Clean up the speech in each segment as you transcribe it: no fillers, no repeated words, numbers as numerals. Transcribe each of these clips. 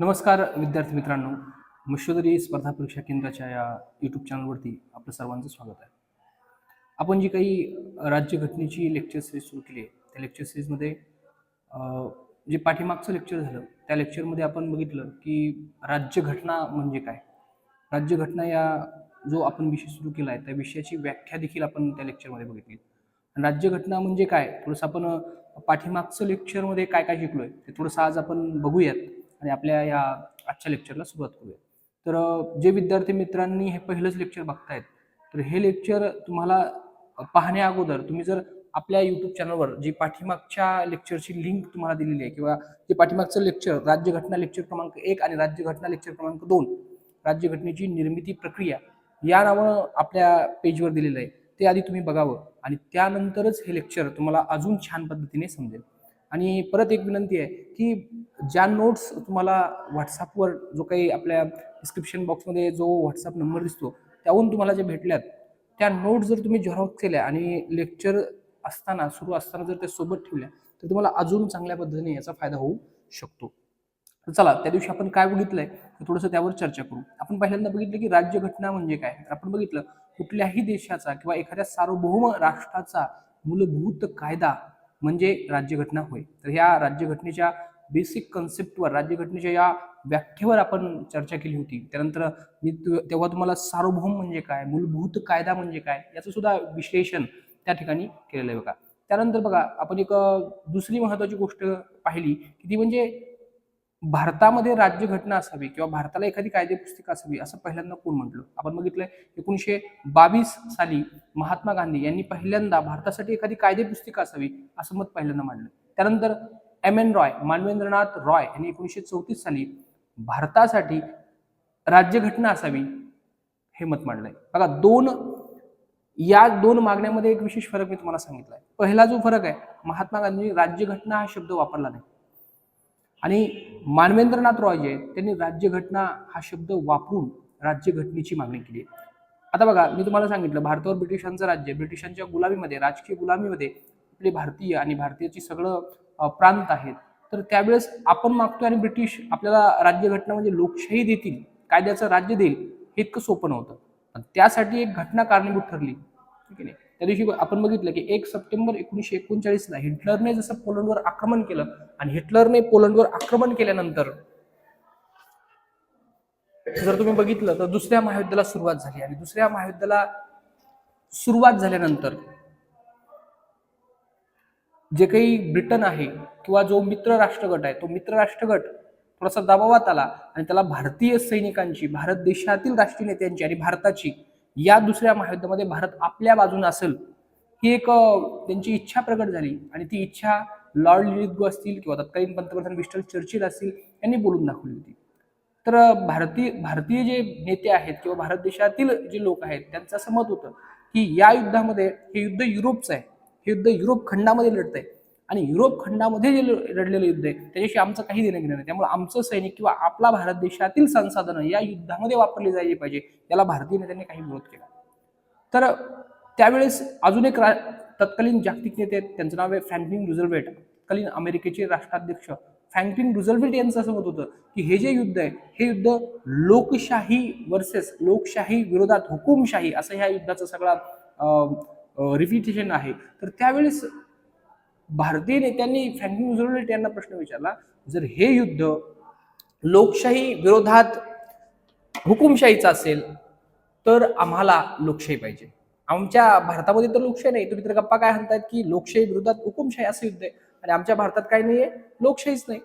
नमस्कार विद्यार्थी मित्रांनो. मशोदरी स्पर्धा परीक्षा केंद्राच्या या यूट्यूब चॅनलवरती आपलं सर्वांचं स्वागत आहे. आपण जी काही राज्यघटनेची लेक्चर सिरीज सुरू केली आहे, त्या लेक्चर सिरीजमध्ये जे पाठीमागचं लेक्चर झालं त्या लेक्चरमध्ये आपण बघितलं की राज्यघटना म्हणजे काय. राज्यघटना या जो आपण विषय सुरू केला आहे त्या विषयाची व्याख्या देखील आपण त्या लेक्चरमध्ये बघितली. राज्यघटना म्हणजे काय थोडंसं आपण पाठीमागचं लेक्चरमध्ये काय काय शिकलोय ते थोडंसं आज आपण बघूयात आणि आपल्या या आजच्या लेक्चरला सुरुवात करूया. तर जे विद्यार्थी मित्रांनी हे पहिलंच लेक्चर बघतायत तर हे लेक्चर तुम्हाला पाहण्या अगोदर तुम्ही जर आपल्या यूट्यूब चॅनलवर जी पाठीमागच्या लेक्चरची लिंक तुम्हाला दिलेली आहे किंवा जे पाठीमागचं लेक्चर राज्यघटना लेक्चर क्रमांक 1 आणि राज्यघटना लेक्चर क्रमांक 2 राज्यघटनेची निर्मिती प्रक्रिया या नावानं आपल्या पेजवर दिलेलं आहे ते आधी तुम्ही बघावं आणि त्यानंतरच हे लेक्चर तुम्हाला अजून छान पद्धतीने समजेल. आणि परत एक विनंती आहे की ज्या नोट्स तुम्हाला व्हॉट्सअपवर जो काही आपल्या डिस्क्रिप्शन बॉक्समध्ये जो व्हॉट्सअप नंबर दिसतो त्याहून तुम्हाला जे भेटल्यात त्या नोट्स जर तुम्ही झेरॉक्स केल्या आणि लेक्चर सुरू असताना जर त्या सोबत ठेवल्या तर तुम्हाला अजून चांगल्या पद्धतीने याचा फायदा होऊ शकतो. तर चला त्या दिवशी आपण काय बघितलंय थोडंसं त्यावर चर्चा करू. आपण पहिल्यांदा बघितलं की राज्यघटना म्हणजे काय. तर आपण बघितलं कुठल्याही देशाचा किंवा एखाद्या सार्वभौम राष्ट्राचा मूलभूत कायदा म्हणजे राज्यघटना होय. तर ह्या राज्यघटनेच्या बेसिक कन्सेप्टवर राज्यघटनेच्या या व्याख्येवर आपण चर्चा केली होती. त्यानंतर मी तेव्हा तुम्हाला सार्वभौम म्हणजे काय, मूलभूत कायदा म्हणजे काय याचं सुद्धा विश्लेषण त्या ठिकाणी केलेलं आहे बघा. त्यानंतर बघा आपण एक दुसरी महत्वाची गोष्ट पाहिली की ती म्हणजे भारतामध्ये राज्यघटना असावी किंवा भारताला एखादी कायदेपुस्तिका असावी असं पहिल्यांदा कोण म्हटलं. आपण बघितलंय 1922 साली महात्मा गांधी यांनी पहिल्यांदा भारतासाठी एखादी कायदेपुस्तिका असावी असं मत पहिल्यांदा मांडलं. त्यानंतर एम रॉय मानवेंद्रनाथ रॉय यांनी 1934 साली भारतासाठी राज्यघटना असावी हे मत मांडलंय. बघा या दोन मागण्यामध्ये एक विशेष फरक मी तुम्हाला सांगितलाय. पहिला जो फरक आहे महात्मा गांधी राज्यघटना हा शब्द वापरला नाही आणि मानवेंद्रनाथ रॉय जे त्यांनी राज्यघटना हा शब्द वापरून राज्यघटनेची मागणी केली. आता बघा मी तुम्हाला सांगितलं भारतावर ब्रिटिशांचं राज्य, ब्रिटिशांच्या गुलामीमध्ये राजकीय गुलामीमध्ये आपले भारतीय आणि भारतीयाची सगळं प्रांत आहेत. तर त्यावेळेस आपण मागतोय आणि ब्रिटिश आपल्याला राज्यघटना म्हणजे लोकशाही देतील, कायद्याचं राज्य देईल हे इतकं सोपं नव्हतं. पण त्यासाठी एक घटना कारणीभूत ठरली. ठीक आहे. त्या दिवशी आपण बघितलं की 1 सप्टेंबर 1939 हिटलरने जसं पोलंडवर आक्रमण केलं आणि हिटलरने पोलंडवर आक्रमण केल्यानंतर जर तुम्ही बघितलं तर दुसऱ्या महायुद्धाला सुरुवात झाली आणि दुसऱ्या महायुद्धाला सुरुवात झाल्यानंतर जे काही ब्रिटन आहे किंवा जो मित्र राष्ट्रगट आहे तो मित्र राष्ट्रगट थोडासा दबावात आला आणि त्याला भारतीय सैनिकांची, भारत देशातील राष्ट्रीय नेत्यांची आणि भारताची या दुसऱ्या महायुद्धामध्ये भारत आपल्या बाजूने असेल ही एक त्यांची इच्छा प्रकट झाली आणि ती इच्छा लॉर्ड लिलिथगो असतील किंवा तत्कालीन पंतप्रधान विन्स्टन चर्चिल असतील यांनी बोलून दाखवली होती. तर भारतीय जे नेते आहेत किंवा भारत देशातील जे लोक आहेत त्यांचं असं मत होतं की या युद्धामध्ये हे युद्ध युरोपचं आहे, हे युद्ध युरोप खंडामध्ये लढत आहे आणि युरोप खंडामध्ये जे लढलेलं युद्ध आहे त्याच्याशी आमचं काही देणं घेणं नाही. त्यामुळे आमचं सैनिक किंवा आपला भारत देशातील संसाधनं या युद्धामध्ये वापरली जायला पाहिजे याला भारतीय नेत्यांनी काही विरोध केला. तर त्यावेळेस अजून एक तत्कालीन जागतिक नेते आहेत त्यांचं नाव आहे फ्रँकलिन रुझवेल्ट. तत्कालीन अमेरिकेचे राष्ट्राध्यक्ष फ्रँकलिन रुझवेल्ट यांचं असं मत होतं की हे जे युद्ध आहे हे युद्ध लोकशाही वर्सेस लोकशाही विरोधात हुकुमशाही असं ह्या युद्धाचा सगळा रिपिटेशन आहे. तर त्यावेळेस भारतीय नेत्यांनी फ्रँकलिन रुझवेल्ट यांना प्रश्न विचारला, जर हे युद्ध लोकशाही विरोधात हुकुमशाहीचं असेल तर आम्हाला लोकशाही पाहिजे. आमच्या भारतामध्ये तर लोकशाही नाही, तुम्ही तर गप्पा काय म्हणतायत की लोकशाही विरोधात हुकुमशाही असं युद्ध आहे आणि आमच्या भारतात काही नाहीये, लोकशाहीच नाही.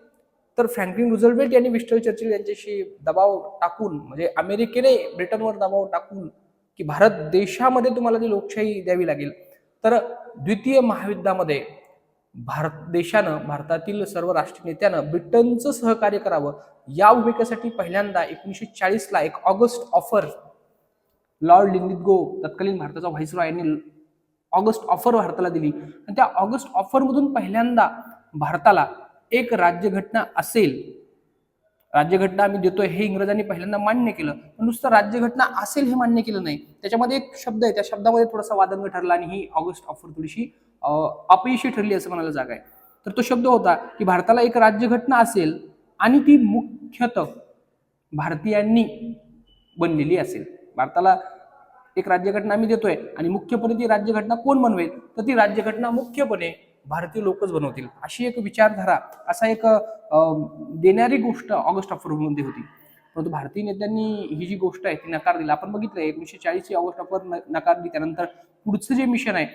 तर फ्रँकलिन रुझवेल्ट यांनी विन्स्टन चर्चिल यांच्याशी दबाव टाकून म्हणजे अमेरिकेने ब्रिटनवर दबाव टाकून की भारत देशामध्ये तुम्हाला ती लोकशाही द्यावी लागेल. तर द्वितीय महायुद्धामध्ये भारतातील सर्व राष्ट्रीय नेत्यानं ब्रिटनचं सहकार्य करावं या भूमिकेसाठी पहिल्यांदा 1940 एक ऑगस्ट ऑफर लॉर्ड लिलिथगो तत्कालीन भारताचा व्हाईसरॉय यांनी ऑगस्ट ऑफर भारताला दिली आणि त्या ऑगस्ट ऑफर मधून पहिल्यांदा भारताला एक राज्यघटना असेल, राज्यघटना आम्ही देतोय हे इंग्रजांनी पहिल्यांदा मान्य केलं. पण नुसतं राज्यघटना असेल हे मान्य केलं नाही, त्याच्यामध्ये एक शब्द आहे त्या शब्दामध्ये थोडासा वादंग ठरला आणि ही ऑगस्ट ऑफर थोडीशी अपयशी ठरली असं म्हणायला जागा आहे. तर तो शब्द होता की भारताला एक राज्यघटना असेल आणि ती मुख्यतः भारतीयांनी बनलेली असेल. भारताला एक राज्यघटना आम्ही देतोय आणि मुख्यपणे ती राज्यघटना कोण बनवेल, तर ती राज्यघटना मुख्यपणे भारतीय लोकच बनवतील, अशी एक विचारधारा, असा एक देणारी गोष्ट ऑगस्ट ऑफरमध्ये होती. परंतु भारतीय नेत्यांनी ही जी गोष्ट आहे ती नकार दिला. आपण बघितलं 1940 ऑगस्ट ऑफर नकार दिली. त्यानंतर पुढचं जे मिशन आहे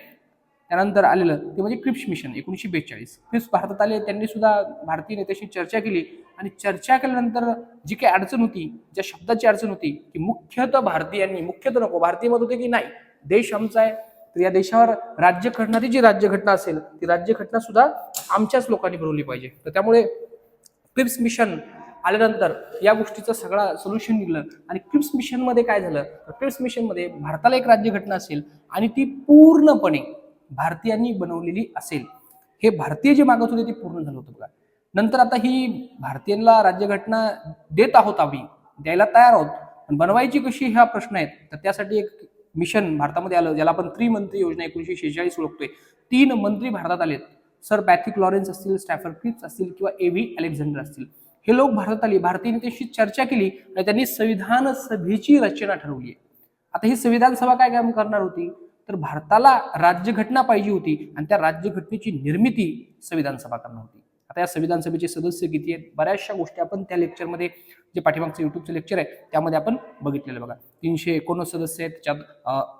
त्यानंतर आलेलं ते म्हणजे क्रिप्स मिशन 1942. क्रिप्स भारतात आले, त्यांनी सुद्धा भारतीय नेत्याशी चर्चा केली आणि चर्चा केल्यानंतर जी काही अडचण होती, ज्या शब्दाची अडचण होती की मुख्यतः भारतीयांनी, मुख्यतः नको, भारतीय मत होते की नाही देश आमचा आहे, तर या देशावर राज्य करणारी जी राज्यघटना असेल ती राज्यघटना सुद्धा आमच्याच लोकांनी बनवली पाहिजे. तर त्यामुळे क्रिप्स मिशन आल्यानंतर या गोष्टीचं सगळं सोल्युशन निघलं. आणि क्रिप्स मिशन मध्ये काय झालं, तर क्रिप्स मिशन मध्ये भारताला एक राज्यघटना असेल आणि ती पूर्णपणे भारतीयांनी बनवलेली असेल. हे भारतीय जे मागत होते ते पूर्ण झालं होतं बघा. नंतर आता ही भारतीयांना राज्यघटना देत आहोत, आम्ही द्यायला तयार आहोत, पण बनवायची कशी हा प्रश्न आहे. तर त्यासाठी एक मिशन भारतामध्ये आलं, ज्याला आपण त्रिमंत्री योजना 1946 ओळखतोय. 3 मंत्री भारतात आलेत. सर पॅट्रिक लॉरेन्स असतील, स्टॅफर्ड क्रिप्स असतील किंवा A.V. अलेक्झांडर असतील. हे लोक भारतात आले, भारतीय नेत्याशी चर्चा केली आणि त्यांनी संविधान सभेची रचना ठरवली. आता ही संविधान सभा काय काम करणार होती, तर भारताला राज्यघटना पाहिजे होती आणि त्या राज्यघटनेची निर्मिती संविधान सभा करणार होती. आता या संविधान सभेचे सदस्य किती आहेत, बऱ्याचशा गोष्टी आपण त्या लेक्चरमध्ये, जे पाठीमागचं युट्यूबचं लेक्चर आहे त्यामध्ये आपण बघितलेलं बघा. 319 सदस्य आहेत. त्याच्यात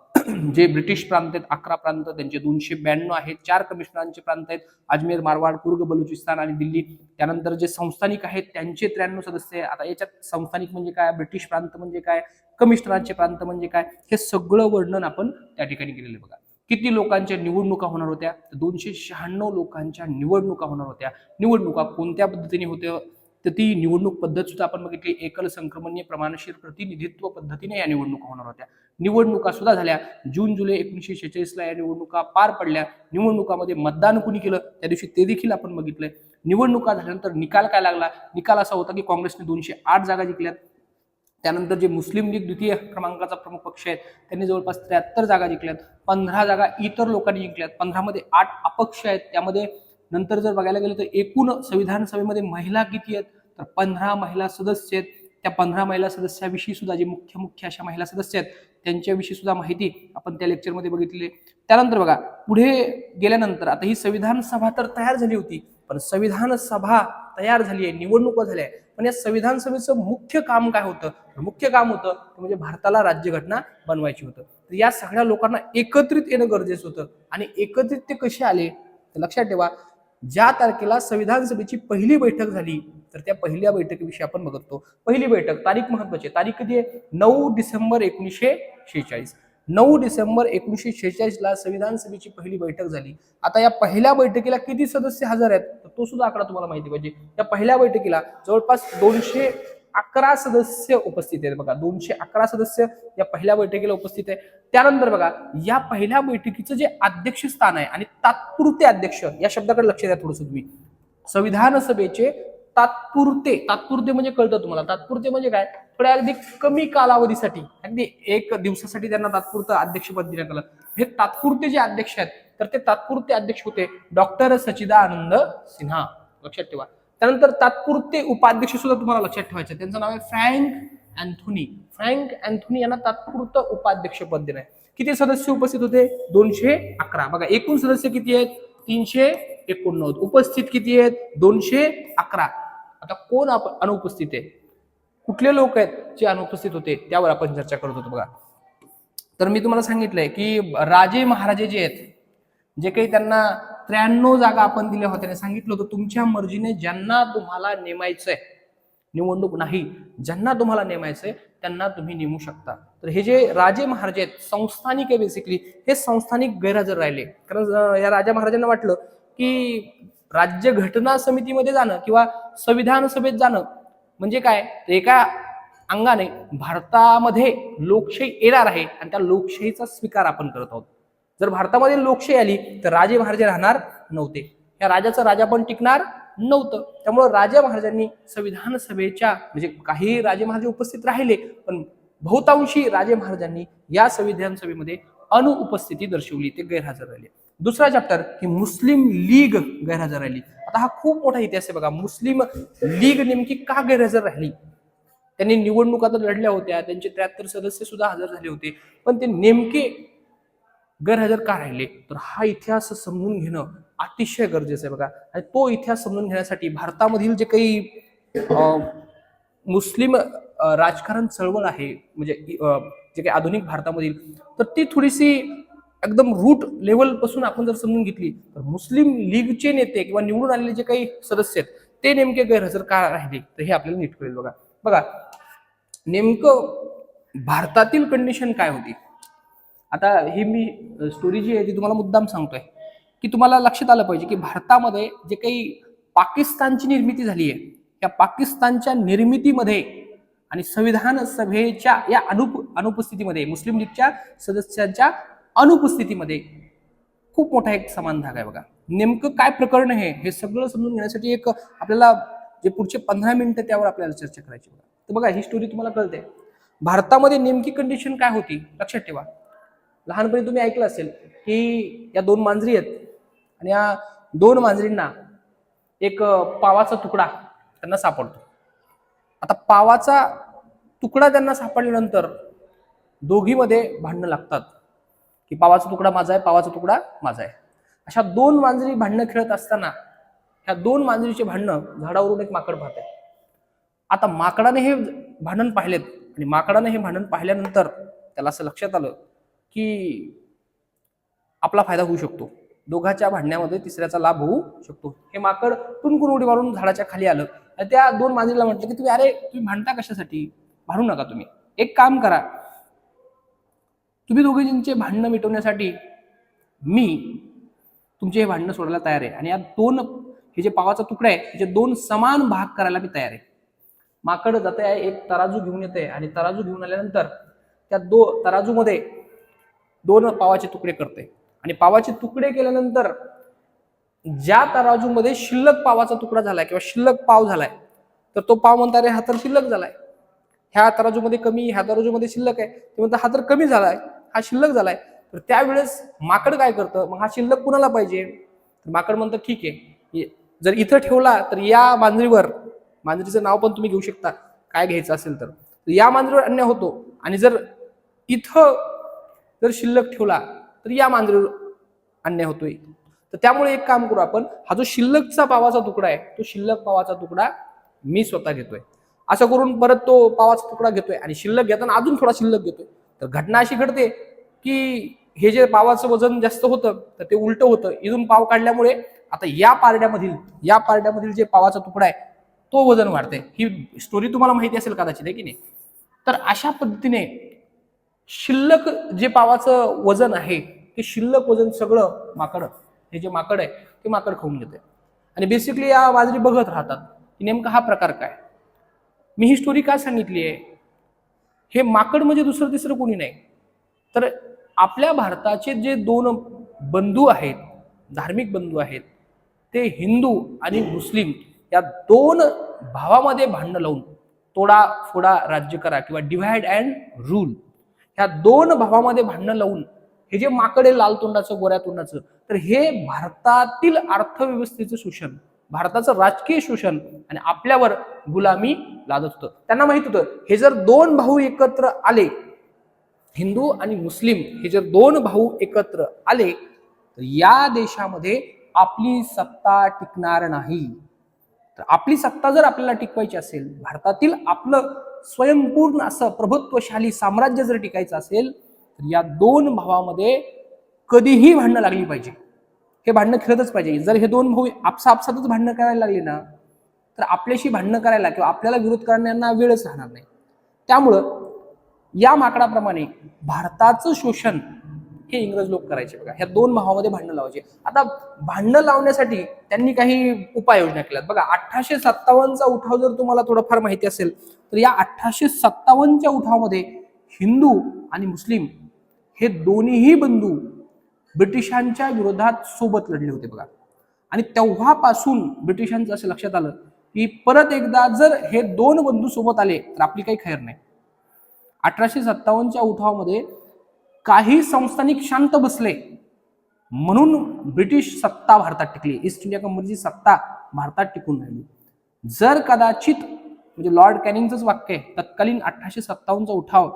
जे ब्रिटिश प्रांत आहेत 11 प्रांत, त्यांचे 292 आहेत. 4 कमिशनरांचे प्रांत आहेत, अजमेर, मारवाड, कुर्ग, बलुचिस्तान आणि दिल्ली. त्यानंतर जे संस्थानिक आहेत त्यांचे 93 सदस्य आहे. आता याच्यात संस्थानिक म्हणजे काय, ब्रिटिश प्रांत म्हणजे काय, कमिशनरांचे प्रांत म्हणजे काय, हे सगळं वर्णन आपण त्या ठिकाणी केलेलं बघा. किती लोकांच्या निवडणुका होणार होत्या, 296 लोकांच्या निवडणुका होणार होत्या. निवडणुका कोणत्या पद्धतीने होत्या, तर ती निवडणूक पद्धत सुद्धा आपण बघितली. एकल संक्रमणीय प्रमाणशीर प्रतिनिधित्व पद्धतीने या निवडणुका होणार होत्या. निवडणुका सुद्धा झाल्या. जून जुलै 1946 ला या निवडणुका पार पडल्या. निवडणुकामध्ये मतदान कुणी केलं त्या दिवशी ते देखील आपण बघितलंय. निवडणुका झाल्यानंतर निकाल काय लागला, निकाल असा होता की काँग्रेसने 208 जागा जिंकल्यात. त्यानंतर जे मुस्लिम लीग द्वितीय क्रमांकाचा प्रमुख पक्ष आहे त्यांनी जवळपास 73 जागा जिंकल्यात. 15 जागा इतर लोकांनी जिंकल्यात. 15 मध्ये 8 अपक्ष आहेत. त्यामध्ये नंतर जर बघायला गेलं तर एकूण संविधान सभेमध्ये महिला किती आहेत, तर 15 महिला सदस्य आहेत. त्या 15 महिला सदस्याविषयी सुद्धा जे मुख्य अशा महिला सदस्य आहेत त्यांच्याविषयी सुद्धा माहिती आपण त्या लेक्चरमध्ये बघितलेली. त्यानंतर बघा पुढे गेल्यानंतर आता ही संविधान सभा तर तयार झाली होती, पण संविधान सभा तयार झाली आहे, निवडणुका झाल्या आहे, पण या संविधान सभेचं मुख्य काम काय होतं, मुख्य काम होतं म्हणजे भारताला राज्यघटना बनवायची होतं. तर या सगळ्या लोकांना एकत्रित येणं गरजेचं होतं. आणि एकत्रित ते कसे आले, तर लक्षात ठेवा, ज्या तारखेला संविधान सभेची पहिली बैठक झाली तर त्या पहिल्या बैठकीविषयी आपण बघतो. पहिली बैठक तारीख महत्वाची, तारीख कधी आहे, 9 डिसेंबर 1946. 9 डिसेंबर 1946 ला संविधान सभेची पहिली बैठक झाली. आता या पहिल्या बैठकीला किती सदस्य हजर आहेत, तर तो सुद्धा आकडा तुम्हाला माहिती पाहिजे. या पहिल्या बैठकीला जवळपास 211 सदस्य उपस्थित आहेत बघा. 211 सदस्य या पहिल्या बैठकीला उपस्थित आहे. त्यानंतर बघा या पहिल्या बैठकीचं जे अध्यक्ष स्थान आहे आणि तात्पुरते अध्यक्ष, या शब्दाकडे लक्ष द्या थोडंसं तुम्ही. संविधान सभेचे तात्पुरते म्हणजे कळतं तुम्हाला, तात्पुरते म्हणजे काय, थोड्या अगदी कमी कालावधीसाठी, अगदी 1 दिवसासाठी त्यांना तात्पुरतं अध्यक्षपद देण्यात आलं. हे तात्पुरते जे अध्यक्ष आहेत तर ते तात्पुरते अध्यक्ष होते डॉक्टर सच्चिदानंद सिन्हा, लक्षात ठेवा. त्यानंतर तात्पुरते उपाध्यक्ष सुद्धा तुम्हाला लक्षात ठेवायचं, त्यांचं नाव आहे फ्रँक अँथोनी यांना तात्पुरतं उपाध्यक्ष पद देण्यात. किती सदस्य उपस्थित होते, 211. बघा एकूण सदस्य किती आहेत, 389. उपस्थित किती आहेत, 211. आता कोण अनुपस्थित आहे, कुठले लोक आहेत जे अनुपस्थित होते त्यावर आपण चर्चा करत होतो बघा. तर मी तुम्हाला सांगितलंय की राजे महाराजे जे आहेत, जे काही त्यांना 93 जागा आपण दिल्या होत्या, सांगितलं होतं तुमच्या मर्जीने ज्यांना तुम्हाला नेमायचंय, निवडणूक नाही, ज्यांना तुम्हाला नेमायचंय त्यांना तुम्ही नेमू शकता. तर हे जे राजे महाराजे आहेत संस्थानिक आहे, बेसिकली हे संस्थानिक गैरहजर राहिले. कारण या राजा महाराजांना वाटलं की राज्य घटना समितीमध्ये जाणं किंवा संविधान सभेत जाणं म्हणजे काय, तर एका अंगाने भारतामध्ये लोकशाही येणार आहे आणि त्या लोकशाहीचा स्वीकार आपण करत आहोत. जर भारतामध्ये लोकशाही आली तर राजे महाराजे राहणार नव्हते, या राजाचं राजा पण टिकणार नव्हतं. त्यामुळे राजा महाराजांनी संविधान सभेच्या, म्हणजे काही राजे महाराज उपस्थित राहिले पण बहुतांशी राजे महाराजांनी या संविधान सभेमध्ये अनुपस्थिती दर्शवली, ते गैरहजर राहिले. दुसरा चॅप्टर ही मुस्लिम लीग गैरहजर राहिली. आता हा खूप मोठा इतिहास आहे बघा. मुस्लिम लीग नेमकी का गैरहजर राहिली? त्यांनी निवडणुका तर लढल्या होत्या, त्यांचे 73 सदस्य सुद्धा हजर झाले होते, पण ते नेमके गैरहजर का राहिले? तर हा इतिहास समजून घेणं अतिशय गरजेचं आहे बघा. आणि तो इतिहास समजून घेण्यासाठी भारतामधील जे काही मुस्लिम राजकारण चळवळ आहे, म्हणजे जे काही आधुनिक भारतामधील, तर ती थोडीशी एकदम रूट लेवल पासून आपण जर समजून घेतली, तर मुस्लिम लीगचे नेते किंवा निवडून आलेले जे काही सदस्य आहेत ते नेमके गैरहजर का राहिले, तर हे आपल्याला नीट कळेल बघा. बघा नेमकं भारतातील कंडिशन काय होती. आता ही मी स्टोरी जी आहे ती तुम्हाला मुद्दाम सांगतोय की तुम्हाला लक्षात आलं पाहिजे की भारतामध्ये जे काही पाकिस्तानची निर्मिती झाली आहे, त्या पाकिस्तानच्या निर्मितीमध्ये आणि संविधान सभेच्या या अनुपस्थितीमध्ये, मुस्लिम लीगच्या सदस्यांच्या अनुपस्थितीमध्ये खूप मोठा एक समान धागा आहे बघा. नेमकं काय प्रकरण आहे हे सगळं समजून घेण्यासाठी एक आपल्याला जे पुढचे 15 मिनिटं त्यावर आपल्याला चर्चा करायची बघा. तर बघा ही स्टोरी तुम्हाला कळते. भारतामध्ये नेमकी कंडिशन काय होती लक्षात ठेवा. लहानपणी तुम्ही ऐकलं असेल की या 2 मांजरी आहेत आणि या 2 मांजरींना एक पावाचा तुकडा त्यांना सापडतो. आता पावाचा तुकडा त्यांना सापडल्यानंतर दोघीमध्ये भांडणं लागतात की पावाचा तुकडा माझा आहे, पावाचा तुकडा माझा आहे. अशा 2 मांजरी भांडणं खेळत असताना ह्या 2 मांजरीचे भांडणं झाडावरून एक माकड पाहते. आता माकडाने हे भांडण पाहिलेत आणि माकडाने हे भांडण पाहिल्यानंतर त्याला असं लक्षात आलं की आपला फायदा होऊ शकतो, दोघांच्या भांडण्यामध्ये तिसऱ्याचा लाभ होऊ शकतो. हे माकड टुनकून उडी मारून झाडाच्या खाली आलं आणि त्या 2 मांजरीला म्हटलं की तुम्ही भांडता कशासाठी, भांडू नका, तुम्ही एक काम करा, तुम्ही दोघींचे भांडणं मिटवण्यासाठी मी तुमचे हे भांडणं सोडायला तयार आहे आणि या 2 हे जे पावाचा तुकडा आहे त्याचे 2 समान भाग करायला मी तयार आहे. माकड जाते आहे, एक तराजू घेऊन येते आणि तराजू घेऊन आल्यानंतर त्या तराजूमध्ये 2 पावाचे तुकडे करते आणि पावाचे तुकडे केल्यानंतर ज्या तराजूमध्ये शिल्लक पावाचा तुकडा झालाय किंवा शिल्लक पाव झालाय, तर तो पाव म्हणता रे हा तर शिल्लक झालाय, ह्या तराजूमध्ये कमी, ह्या तराजूमध्ये शिल्लक आहे, ते म्हणतात हा तर कमी झालाय, हा शिल्लक झालाय. तर त्यावेळेस माकड काय करतं, मग हा शिल्लक कुणाला पाहिजे, तर माकड म्हणतं ठीक आहे, जर इथं ठेवला तर या मांजरीवर, मांजरीचं नाव पण तुम्ही घेऊ शकता काय घ्यायचं असेल तर, या मांजरीवर अन्याय होतो आणि जर इथं जर शिल्लक ठेवला तर या मांजरीवर अन्याय होतोय. तर त्यामुळे एक काम करू आपण, हा जो शिल्लकचा पावाचा तुकडा आहे तो शिल्लक पावाचा तुकडा मी स्वतः घेतोय. असं करून परत तो पावाचा तुकडा घेतोय आणि शिल्लक घेताना अजून थोडा शिल्लक घेतोय. तर घटना अशी घडते की हे जे पावाचं वजन जास्त होतं तर ते उलट होतं, इथून पाव काढल्यामुळे आता या पारड्यामधील जे पावाचा तुकडा आहे तो वजन वाढते. ही स्टोरी तुम्हाला माहिती असेल कदाचित, आहे की नाही. तर अशा पद्धतीने शिल्लक जे पावाचं वजन आहे ते शिल्लक वजन सगळं माकड, हे जे माकड आहे ते माकड खाऊन घेते आणि बेसिकली या मांजरी बघत राहतात की नेमका हा प्रकार काय. मी ही स्टोरी का सांगितली आहे, हे माकड म्हणजे दुसरं तिसरं कोणी नाही, तर आपल्या भारताचे जे 2 बंधू आहेत, धार्मिक बंधू आहेत, ते हिंदू आणि मुस्लिम या 2 भावामध्ये भांडणं लावून तोडा फोडा राज्य करा किंवा डिव्हाइड अँड रूल, ह्या 2 भावामध्ये भांडणं लावून हे जे माकड आहे लाल तोंडाचं गोऱ्या तोंडाचं, तर हे भारतातील अर्थव्यवस्थेचं शोषण, भारताचं राजकीय शोषण आणि आपल्यावर गुलामी लादत होतं. त्यांना माहित होतं हे जर 2 भाऊ एकत्र आले, हिंदू आणि मुस्लिम हे जर 2 भाऊ एकत्र आले तर या देशामध्ये आपली सत्ता टिकणार नाही. तर आपली सत्ता जर आपल्याला टिकवायची असेल, भारतातील आपलं स्वयंपूर्ण असं प्रभुत्वशाली साम्राज्य जर टिकायचं असेल, तर या 2 भावामध्ये कधीही भांडणं लागली पाहिजे, हे भांडणं खेळतच पाहिजे. जर हे 2 भाऊ आपसातच भांडणं करायला लागले ना तर आपल्याशी भांडणं करायला किंवा आपल्याला विरोध करण्याला वेळच राहणार नाही. त्यामुळं या माकडाप्रमाणे भारताचं शोषण हे इंग्रज लोक करायचे बघा. ह्या 2 भावामध्ये भांडणं लावायचे. आता भांडणं लावण्यासाठी त्यांनी काही उपाययोजना केल्यात बघा. 1857चा उठाव जर तुम्हाला थोडंफार माहिती असेल तर या 1857च्या उठावामध्ये हिंदू आणि मुस्लिम हे दोन्हीही बंधू ब्रिटिशांच्या विरोधात सोबत लढले होते बघा. आणि तेव्हापासून ब्रिटिशांचं असं लक्षात आलं की परत एकदा जर हे 2 बंधू सोबत आले तर आपली काही खैर नाही. 1857च्या उठावामध्ये काही संस्थानिक शांत बसले, म्हणून ब्रिटिश सत्ता भारतात टिकली, ईस्ट इंडिया कंपनीची सत्ता भारतात टिकून राहिली. जर कदाचित म्हणजे लॉर्ड कॅनिंगचंच वाक्य आहे, तत्कालीन 1857चा उठाव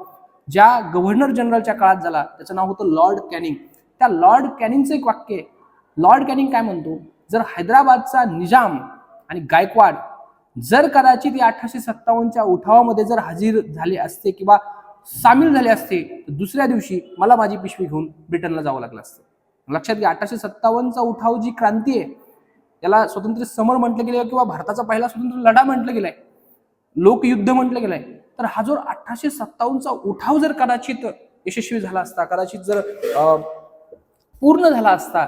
ज्या गव्हर्नर जनरलच्या काळात झाला त्याचं नाव होतं लॉर्ड कॅनिंग. त्या लॉर्ड कॅनिंगचं एक वाक्य आहे. लॉर्ड कॅनिंग काय म्हणतो, जर हैदराबादचा निजाम आणि गायकवाड जर कदाचित या 1857च्या उठावामध्ये जर हजर झाले असते किंवा सामील झाले असते तर दुसऱ्या दिवशी मला माझी पिशवी घेऊन ब्रिटनला जावं लागलं असतं. लक्षात घ्या, 1857चा उठाव जी क्रांती आहे याला स्वातंत्र्य समर म्हटलं गेलं किंवा भारताचा पहिला स्वतंत्र लढा म्हटलं गेलाय, लोकयुद्ध म्हटलं गेलंय. तर हा जो 1857चा उठाव जर कदाचित यशस्वी झाला असता, कदाचित जर पूर्ण झाला असता,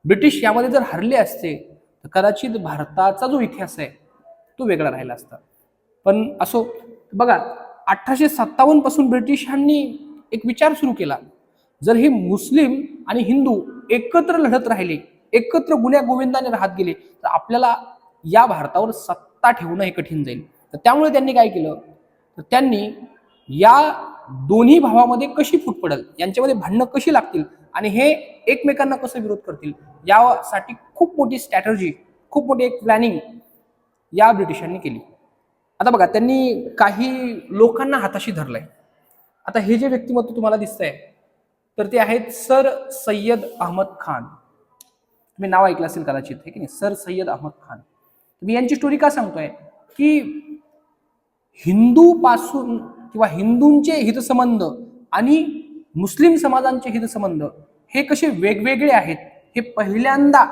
ब्रिटिश यामध्ये जर हरले असते तर कदाचित भारताचा जो इतिहास आहे तो वेगळा राहिला असता. पण असो, बघा 1857 पासून ब्रिटिशांनी एक विचार सुरू केला, जर हे मुस्लिम आणि हिंदू एकत्र लढत राहिले, एकत्र गुण्या गोविंदाने राहत गेले तर आपल्याला या भारतावर सत्ता ठेवणं हे कठीण जाईल. तर त्यामुळे त्यांनी काय केलं, तर त्यांनी या दोन्ही भावामध्ये कशी फूट पडेल, यांच्यामध्ये भांडणं कशी लागतील आणि हे एकमेकांना कसं विरोध करतील यासाठी खूप मोठी स्ट्रॅटर्जी, खूप मोठी एक प्लॅनिंग या ब्रिटिशांनी केली. आता बघा, त्यांनी काही लोकांना हाताशी धरलंय. आता हे जे व्यक्तिमत्व तुम्हाला दिसतंय तर ते आहेत सर सय्यद अहमद खान. तुम्ही नाव ऐकलं असेल कदाचित, हे की नाही, सर सय्यद अहमद खान. मी यांची स्टोरी का सांगतोय की हिंदू पासून किंवा हिंदूंचे हितसंबंध आणि मुस्लिम समाजांचे हितसंबंध हे कसे वेगवेगळे आहेत हे पहिल्यांदा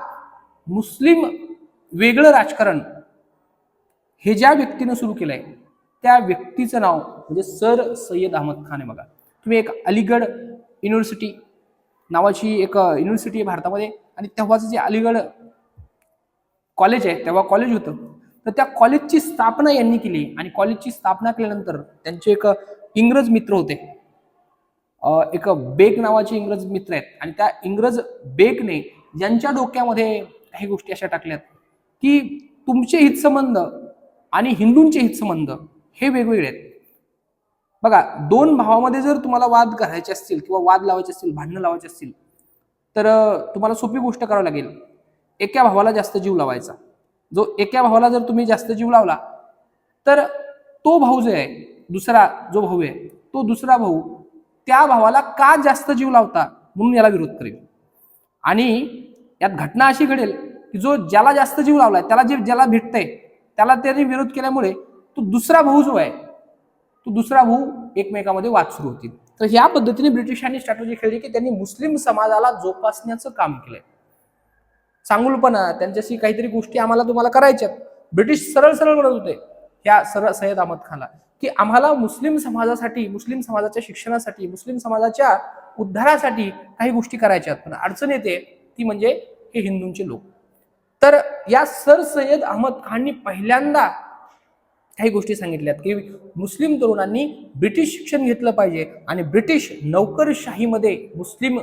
मुस्लिम वेगळं राजकारण हे ज्या व्यक्तीनं सुरू केलंय त्या व्यक्तीचं नाव म्हणजे सर सय्यद अहमद खान आहे. बघा, तुम्ही एक अलीगड युनिव्हर्सिटी नावाची एक युनिव्हर्सिटी आहे भारतामध्ये, आणि तेव्हाचं जे अलीगड कॉलेज आहे, तेव्हा कॉलेज होतं, तर त्या कॉलेजची स्थापना यांनी केली. आणि कॉलेजची स्थापना केल्यानंतर त्यांचे एक इंग्रज मित्र होते, एक बेग नावाचे इंग्रज मित्र आहेत, आणि त्या इंग्रज बेगने ज्यांच्या डोक्यामध्ये काही गोष्टी अशा टाकल्यात की तुमचे हितसंबंध आणि हिंदूंचे हितसंबंध हे वेगवेगळे आहेत. बघा, दोन भावामध्ये जर तुम्हाला वाद करायचे असतील किंवा वाद लावायचे असतील, भांडणं लावायचे असतील, तर तुम्हाला सोपी गोष्ट करावी लागेल, एका भावाला जास्त जीव लावायचा. जो एका भावाला जर तुम्ही जास्त जीव लावला तर तो भाऊ जो आहे, दुसरा जो भाऊ आहे, तो दुसरा भाऊ त्या भावाला का जास्त जीव लावता म्हणून याला विरोध करेल. आणि यात घटना अशी घडेल की जो ज्याला जास्त जीव लावलाय त्याला ज्याला भेटतंय त्याला त्याने विरोध केल्यामुळे तो दुसरा भाऊ जो आहे, तो दुसरा भाऊ एकमेकांमध्ये वाद सुरू होतील. तर ह्या पद्धतीने ब्रिटिशांनी स्ट्रॅटेजी खेळली की त्यांनी मुस्लिम समाजाला जोपासण्याचं काम केलंय. चांगुलपणा, त्यांच्याशी काहीतरी गोष्टी आम्हाला तुम्हाला करायच्यात. ब्रिटिश सरळ सरळ म्हणत होते ह्या सर सय्यद अहमद खानला की आम्हाला मुस्लिम समाजासाठी, मुस्लिम समाजाच्या शिक्षणासाठी, मुस्लिम समाजाच्या उद्धारासाठी काही गोष्टी करायच्यात, पण अडचण येते ती म्हणजे हे हिंदूंचे लोक. तर या सर सय्यद अहमद खाननी पहिल्यांदा काही गोष्टी सांगितल्यात की मुस्लिम तरुणांनी ब्रिटिश शिक्षण घेतलं पाहिजे आणि ब्रिटिश नोकरशाहीमध्ये मुस्लिम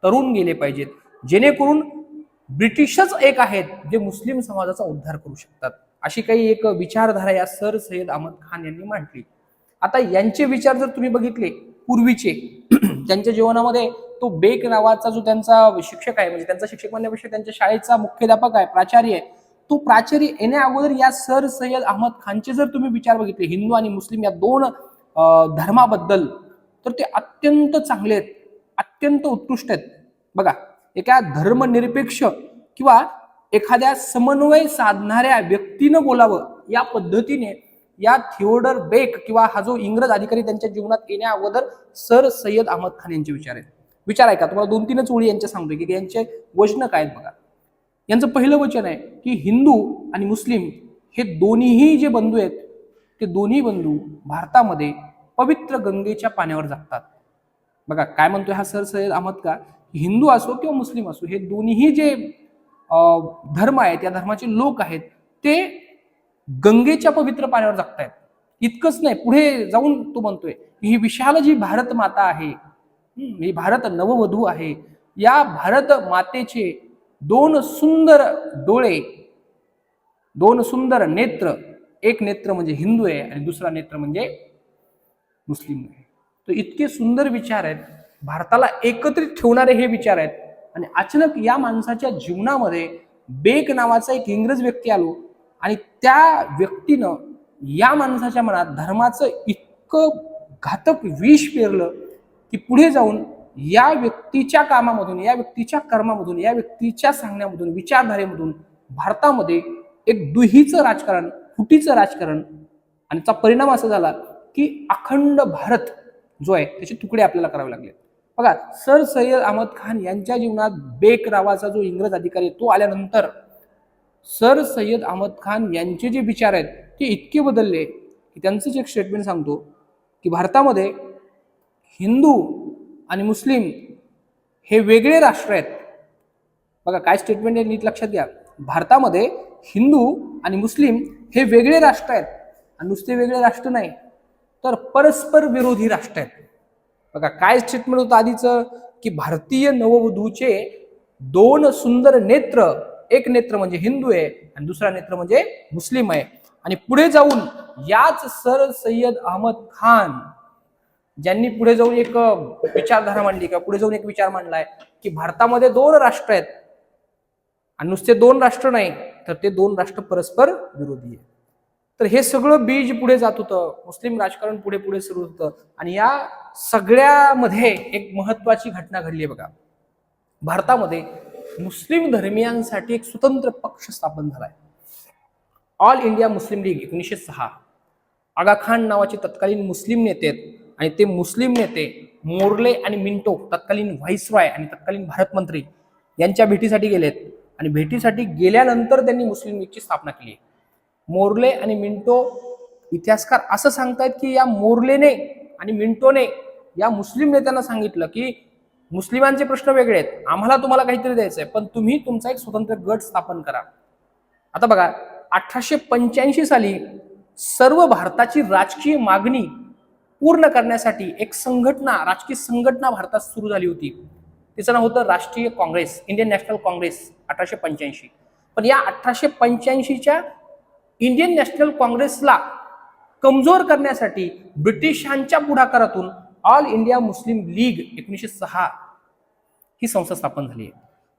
तरुण गेले पाहिजेत, जेणेकरून ब्रिटिशच एक आहेत जे मुस्लिम समाजाचा उद्धार करू शकतात. अशी काही एक विचारधारा या सर सय्यद अहमद खान यांनी मांडली. आता यांचे विचार जर तुम्ही बघितले पूर्वीचे त्यांच्या जीवनामध्ये, तो बेक नावाचा जो त्यांचा शिक्षक आहे, म्हणजे त्यांचा शिक्षक म्हणण्यापेक्षा त्यांच्या शाळेचा मुख्याध्यापक आहे, प्राचार्य आहे, तो प्राचार्य येण्या अगोदर या सर सय्यद अहमद खानचे जर तुम्ही विचार बघितले हिंदू आणि मुस्लिम या दोन धर्माबद्दल, तर ते अत्यंत चांगले आहेत, अत्यंत उत्कृष्ट आहेत. बघा, एका धर्मनिरपेक्ष किंवा एखाद्या समन्वय साधणाऱ्या व्यक्तीनं बोलावं या पद्धतीने या थिओडर बेक किंवा हा जो इंग्रज अधिकारी त्यांच्या जीवनात येण्या अगोदर सर सय्यद अहमद खान यांचे विचार आहेत. विचार आहे का, तुम्हाला 2-3च ओळी यांच्या सांगतोय की यांचे वचन काय आहेत. बघा, यांचं पहिलं वचन आहे की हिंदू आणि मुस्लिम हे दोन्हीही जे बंधू आहेत ते दोन्ही बंधू भारतामध्ये पवित्र गंगेच्या पाण्यावर जगतात. बघा काय म्हणतोय हा सर सय्यद अहमद का, हिंदू असो किंवा मुस्लिम असो, हे दोन्हीही जे धर्म आहेत, या धर्माचे लोक आहेत, ते गंगेच्या पवित्र पाण्यावर जगतायत. इतकंच नाही, पुढे जाऊन तो म्हणतोय ही विशाल जी भारत माता आहे, ही भारत नववधू आहे, या भारत मातेचे दोन सुंदर डोळे, दोन सुंदर नेत्र, एक नेत्र म्हणजे हिंदू आहे आणि दुसरा नेत्र म्हणजे मुस्लिम आहे. तर इतके सुंदर विचार आहेत, भारताला एकत्रित ठेवणारे हे विचार आहेत, आणि अचानक या माणसाच्या जीवनामध्ये बेक नावाचा एक इंग्रज व्यक्ती आलो आणि त्या व्यक्तीनं या माणसाच्या मनात धर्माचं इतकं घातक विष पेरलं की पुढे जाऊन या व्यक्तीच्या कामामधून, या व्यक्तीच्या कर्मामधून, या व्यक्तीच्या सांगण्यामधून, विचारधारेमधून भारतामध्ये एक दुहीचं राजकारण, फुटीचं राजकारण, आणि त्याचा परिणाम असा झाला की अखंड भारत जो आहे त्याचे तुकडे आपल्याला करावे लागले. बघा, सर सय्यद अहमद खान यांच्या जीवनात बेक नावाचा जो इंग्रज अधिकारी तो आल्यानंतर सर सय्यद अहमद खान यांचे जे विचार आहेत ते इतके बदलले की त्यांचंच एक स्टेटमेंट सांगतो की भारतामध्ये हिंदू आणि मुस्लिम हे वेगळे राष्ट्र आहेत. बघा काय स्टेटमेंट आहे, नीट लक्षात घ्या. भारतामध्ये हिंदू आणि मुस्लिम हे वेगळे राष्ट्र आहेत आणि नुसते वेगळे राष्ट्र नाही तर परस्पर विरोधी राष्ट्र आहेत. बघा काय स्टेटमेंट होतं आधीचं की भारतीय नववधूचे दोन सुंदर नेत्र, एक नेत्र म्हणजे हिंदू आहे आणि दुसरा नेत्र म्हणजे मुस्लिम आहे. आणि पुढे जाऊन याच सर सय्यद अहमद खान ज्यांनी पुढे जाऊन एक विचारधारा मांडली किंवा पुढे जाऊन एक विचार मांडलाय की भारतामध्ये दोन राष्ट्र आहेत आणि नुसते दोन राष्ट्र नाही तर ते दोन राष्ट्र परस्पर विरोधी आहे. तर हे सगळं बीज पुढे जात होतं, मुस्लिम राजकारण पुढे पुढे सुरू होतं. आणि या सगळ्यामध्ये एक महत्वाची घटना घडली आहे. बघा, भारतामध्ये मुस्लिम धर्मियांसाठी एक स्वतंत्र पक्ष स्थापन झालाय, ऑल इंडिया मुस्लिम लीग 1906. आगा खान नावाचे तत्कालीन मुस्लिम नेते आहेत आणि ते मुस्लिम नेते मोर्ले आणि मिंटो तत्कालीन व्हाईसरॉय आणि तत्कालीन भारत मंत्री यांच्या भेटीसाठी गेलेत आणि भेटीसाठी गेल्यानंतर त्यांनी मुस्लिम लीगची स्थापना केली. मोर्ले आणि मिंटो, इतिहासकार असं सांगतायत की या मोर्लेने आणि मिंटोने या मुस्लिम नेत्यांना सांगितलं की मुस्लिमांचे प्रश्न वेगळे आहेत, आम्हाला तुम्हाला काहीतरी द्यायचंय पण तुम्ही तुमचा एक स्वतंत्र गट स्थापन करा. आता बघा 1885 साली सर्व भारताची राजकीय मागणी पूर्ण करण्यासाठी एक संघटना, राजकीय संघटना भारतात सुरू झाली होती. तिचं नाव होतं राष्ट्रीय काँग्रेस, इंडियन नॅशनल काँग्रेस 1885. पण या 1885च्या इंडियन नॅशनल काँग्रेसला कमजोर करण्यासाठी ब्रिटिशांच्या पुढाकारातून ऑल इंडिया मुस्लिम लीग 1906 ही संस्था स्थापन झाली आहे.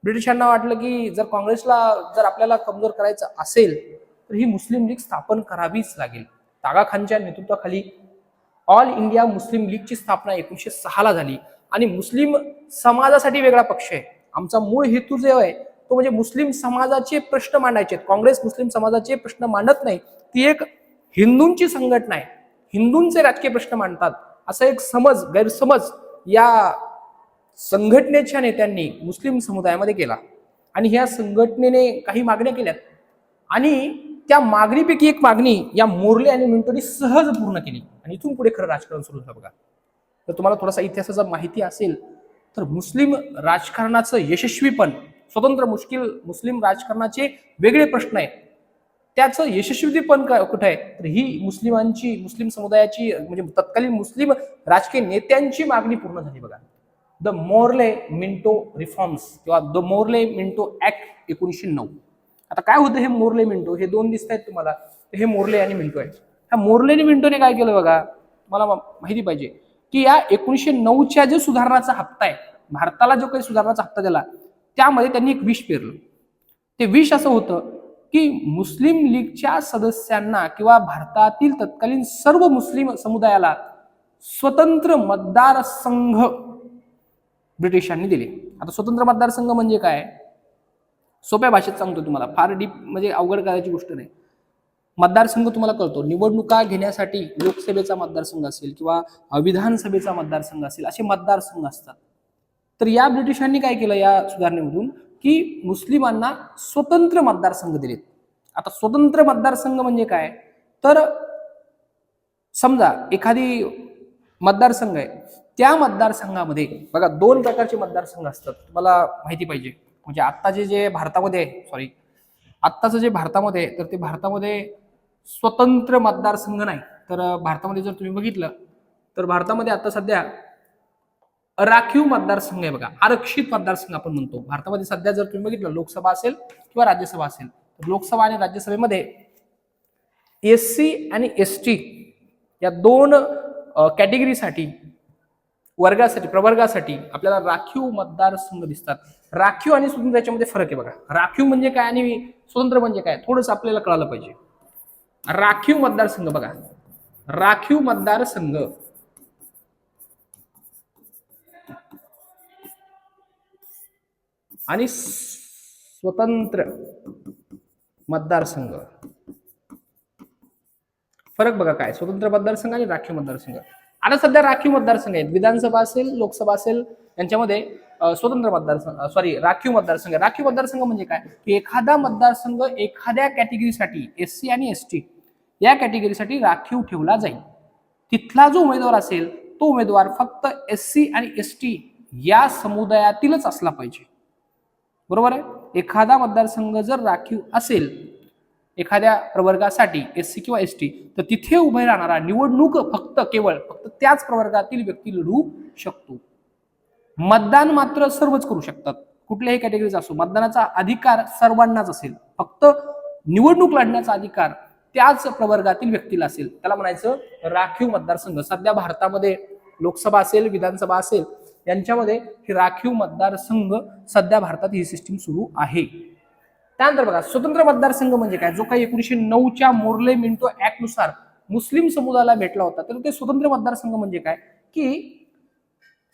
ब्रिटिशांना वाटलं की जर काँग्रेसला जर आपल्याला कमजोर करायचं असेल तर ही मुस्लिम लीग स्थापन करावीच लागेल. आगा खानच्या नेतृत्वाखाली ऑल इंडिया मुस्लिम लीगची स्थापना 1906 ला झाली आणि मुस्लिम समाजासाठी वेगळा पक्ष आहे. आमचा मूळ हेतू जो आहे तो म्हणजे मुस्लिम समाजाचे प्रश्न मांडायचे. काँग्रेस मुस्लिम समाजाचे प्रश्न मांडत नाही, ती एक हिंदूंची संघटना आहे, हिंदूंचे राजकीय प्रश्न मांडतात असा एक समज, गैरसमज या संघटनेच्या नेत्यांनी मुस्लिम समुदायामध्ये केला. आणि ह्या संघटनेने काही मागण्या केल्यात आणि त्या मागणीपैकी एक मागणी या मोर्ले आणि मिंटोनी सहज पूर्ण केली आणि इथून पुढे खरं राजकारण सुरू झालं. बघा, तर तुम्हाला थोडासा इतिहासाचा माहिती असेल तर मुस्लिम राजकारणाचं यशस्वीपण, स्वतंत्र मुस्लिम राजकारणाचे वेगळे प्रश्न आहेत, त्याचं यशस्वीपण कुठं आहे तर ही मुस्लिम समुदायाची म्हणजे तत्कालीन मुस्लिम राजकीय नेत्यांची मागणी पूर्ण झाली. बघा, द मोर्ले मिंटो रिफॉर्म्स किंवा द मोर्ले मिंटो ऍक्ट 1909. आता काय होतं हे मोर्ले मिंटो, हे दोन दिसत आहेत तुम्हाला, हे मोर्ले आणि मिंटो आहेत. ह्या मोर्ले आणि मिंटोने काय केलं बघा, मला माहिती पाहिजे की या 1909च्या जो सुधारणाचा हप्ता आहे, भारताला जो काही सुधारणाचा हप्ता दिला त्यामध्ये त्यांनी एक विष पेरलं. ते विष असं होतं की मुस्लिम लीगच्या सदस्यांना किंवा भारतातील तत्कालीन सर्व मुस्लिम समुदायाला स्वतंत्र मतदारसंघ ब्रिटिशांनी दिले. आता स्वतंत्र मतदारसंघ म्हणजे काय, सोप्या भाषेत सांगतो तुम्हाला, फार डीप म्हणजे अवघड करायची गोष्ट नाही. मतदारसंघ तुम्हाला कळतो, निवडणुका घेण्यासाठी लोकसभेचा मतदारसंघ असेल किंवा विधानसभेचा मतदारसंघ असेल, असे मतदारसंघ असतात. तर या ब्रिटिशांनी काय केलं या सुधारणेमधून की मुस्लिमांना स्वतंत्र मतदारसंघ दिलेत. आता स्वतंत्र मतदारसंघ म्हणजे काय तर समजा एखादी मतदारसंघ आहे, त्या मतदारसंघामध्ये बघा दोन प्रकारचे मतदारसंघ असतात, तुम्हाला माहिती पाहिजे. म्हणजे आत्ताचे जे भारतामध्ये आत्ताचं जे भारतामध्ये तर ते भारतामध्ये स्वतंत्र मतदारसंघ नाही. तर भारतामध्ये जर तुम्ही बघितलं तर भारतामध्ये आता सध्या राखीव मतदारसंघ आहे. बघा, आरक्षित मतदारसंघ आपण म्हणतो. भारतामध्ये सध्या जर तुम्ही बघितलं लोकसभा असेल किंवा राज्यसभा असेल तर लोकसभा आणि राज्यसभेमध्ये SC आणि ST या दोन कॅटेगरीसाठी, वर्गासाठी, प्रवर्गासाठी आपल्याला राखीव मतदारसंघ दिसतात. राखीव आणि स्वतंत्र याच्यामध्ये फरक आहे बघा. राखीव म्हणजे काय आणि स्वतंत्र म्हणजे काय थोडंसं आपल्याला कळायला पाहिजे. राखीव मतदारसंघ बघा, राखीव मतदारसंघ आणि स्वतंत्र मतदारसंघ फरक बघा काय. स्वतंत्र मतदारसंघ आणि राखीव मतदारसंघ. आता सध्या राखीव मतदारसंघ आहेत, विधानसभा असेल, लोकसभा असेल, यांच्यामध्ये स्वतंत्र मतदारसंघ सॉरी राखीव मतदारसंघ. राखीव मतदारसंघ म्हणजे काय की एखादा मतदारसंघ एखाद्या कॅटेगरीसाठी एससी आणि एसटी या कॅटेगरीसाठी राखीव ठेवला जाईल. तिथला जो उमेदवार असेल तो उमेदवार फक्त एससी आणि एसटी या समुदायातीलच असला पाहिजे. बरोबर आहे. एखादा मतदारसंघ जर राखीव असेल एखाद्या प्रवर्गासाठी एससी किंवा एसटी तर तिथे उभे राहणारा निवडणूक फक्त त्याच प्रवर्गातील व्यक्ती लढू शकतो. मतदान मात्र सर्वच करू शकतात, कुठल्याही कॅटेगरीचा असो. मतदानाचा अधिकार सर्वांनाच असेल, फक्त निवडणूक लढण्याचा अधिकार त्याच प्रवर्गातील व्यक्तीला असेल. त्याला म्हणायचं राखीव मतदारसंघ. सध्या भारतामध्ये लोकसभा असेल, विधानसभा असेल, यांच्यामध्ये ही राखीव मतदारसंघ सध्या भारतात ही सिस्टीम सुरू आहे. त्यानंतर बघा स्वतंत्र मतदारसंघ म्हणजे काय, जो काही 1909च्या मोर्ले मिंटो ऍक्ट नुसार मुस्लिम समुदायाला भेटला होता. तर ते स्वतंत्र मतदारसंघ म्हणजे काय की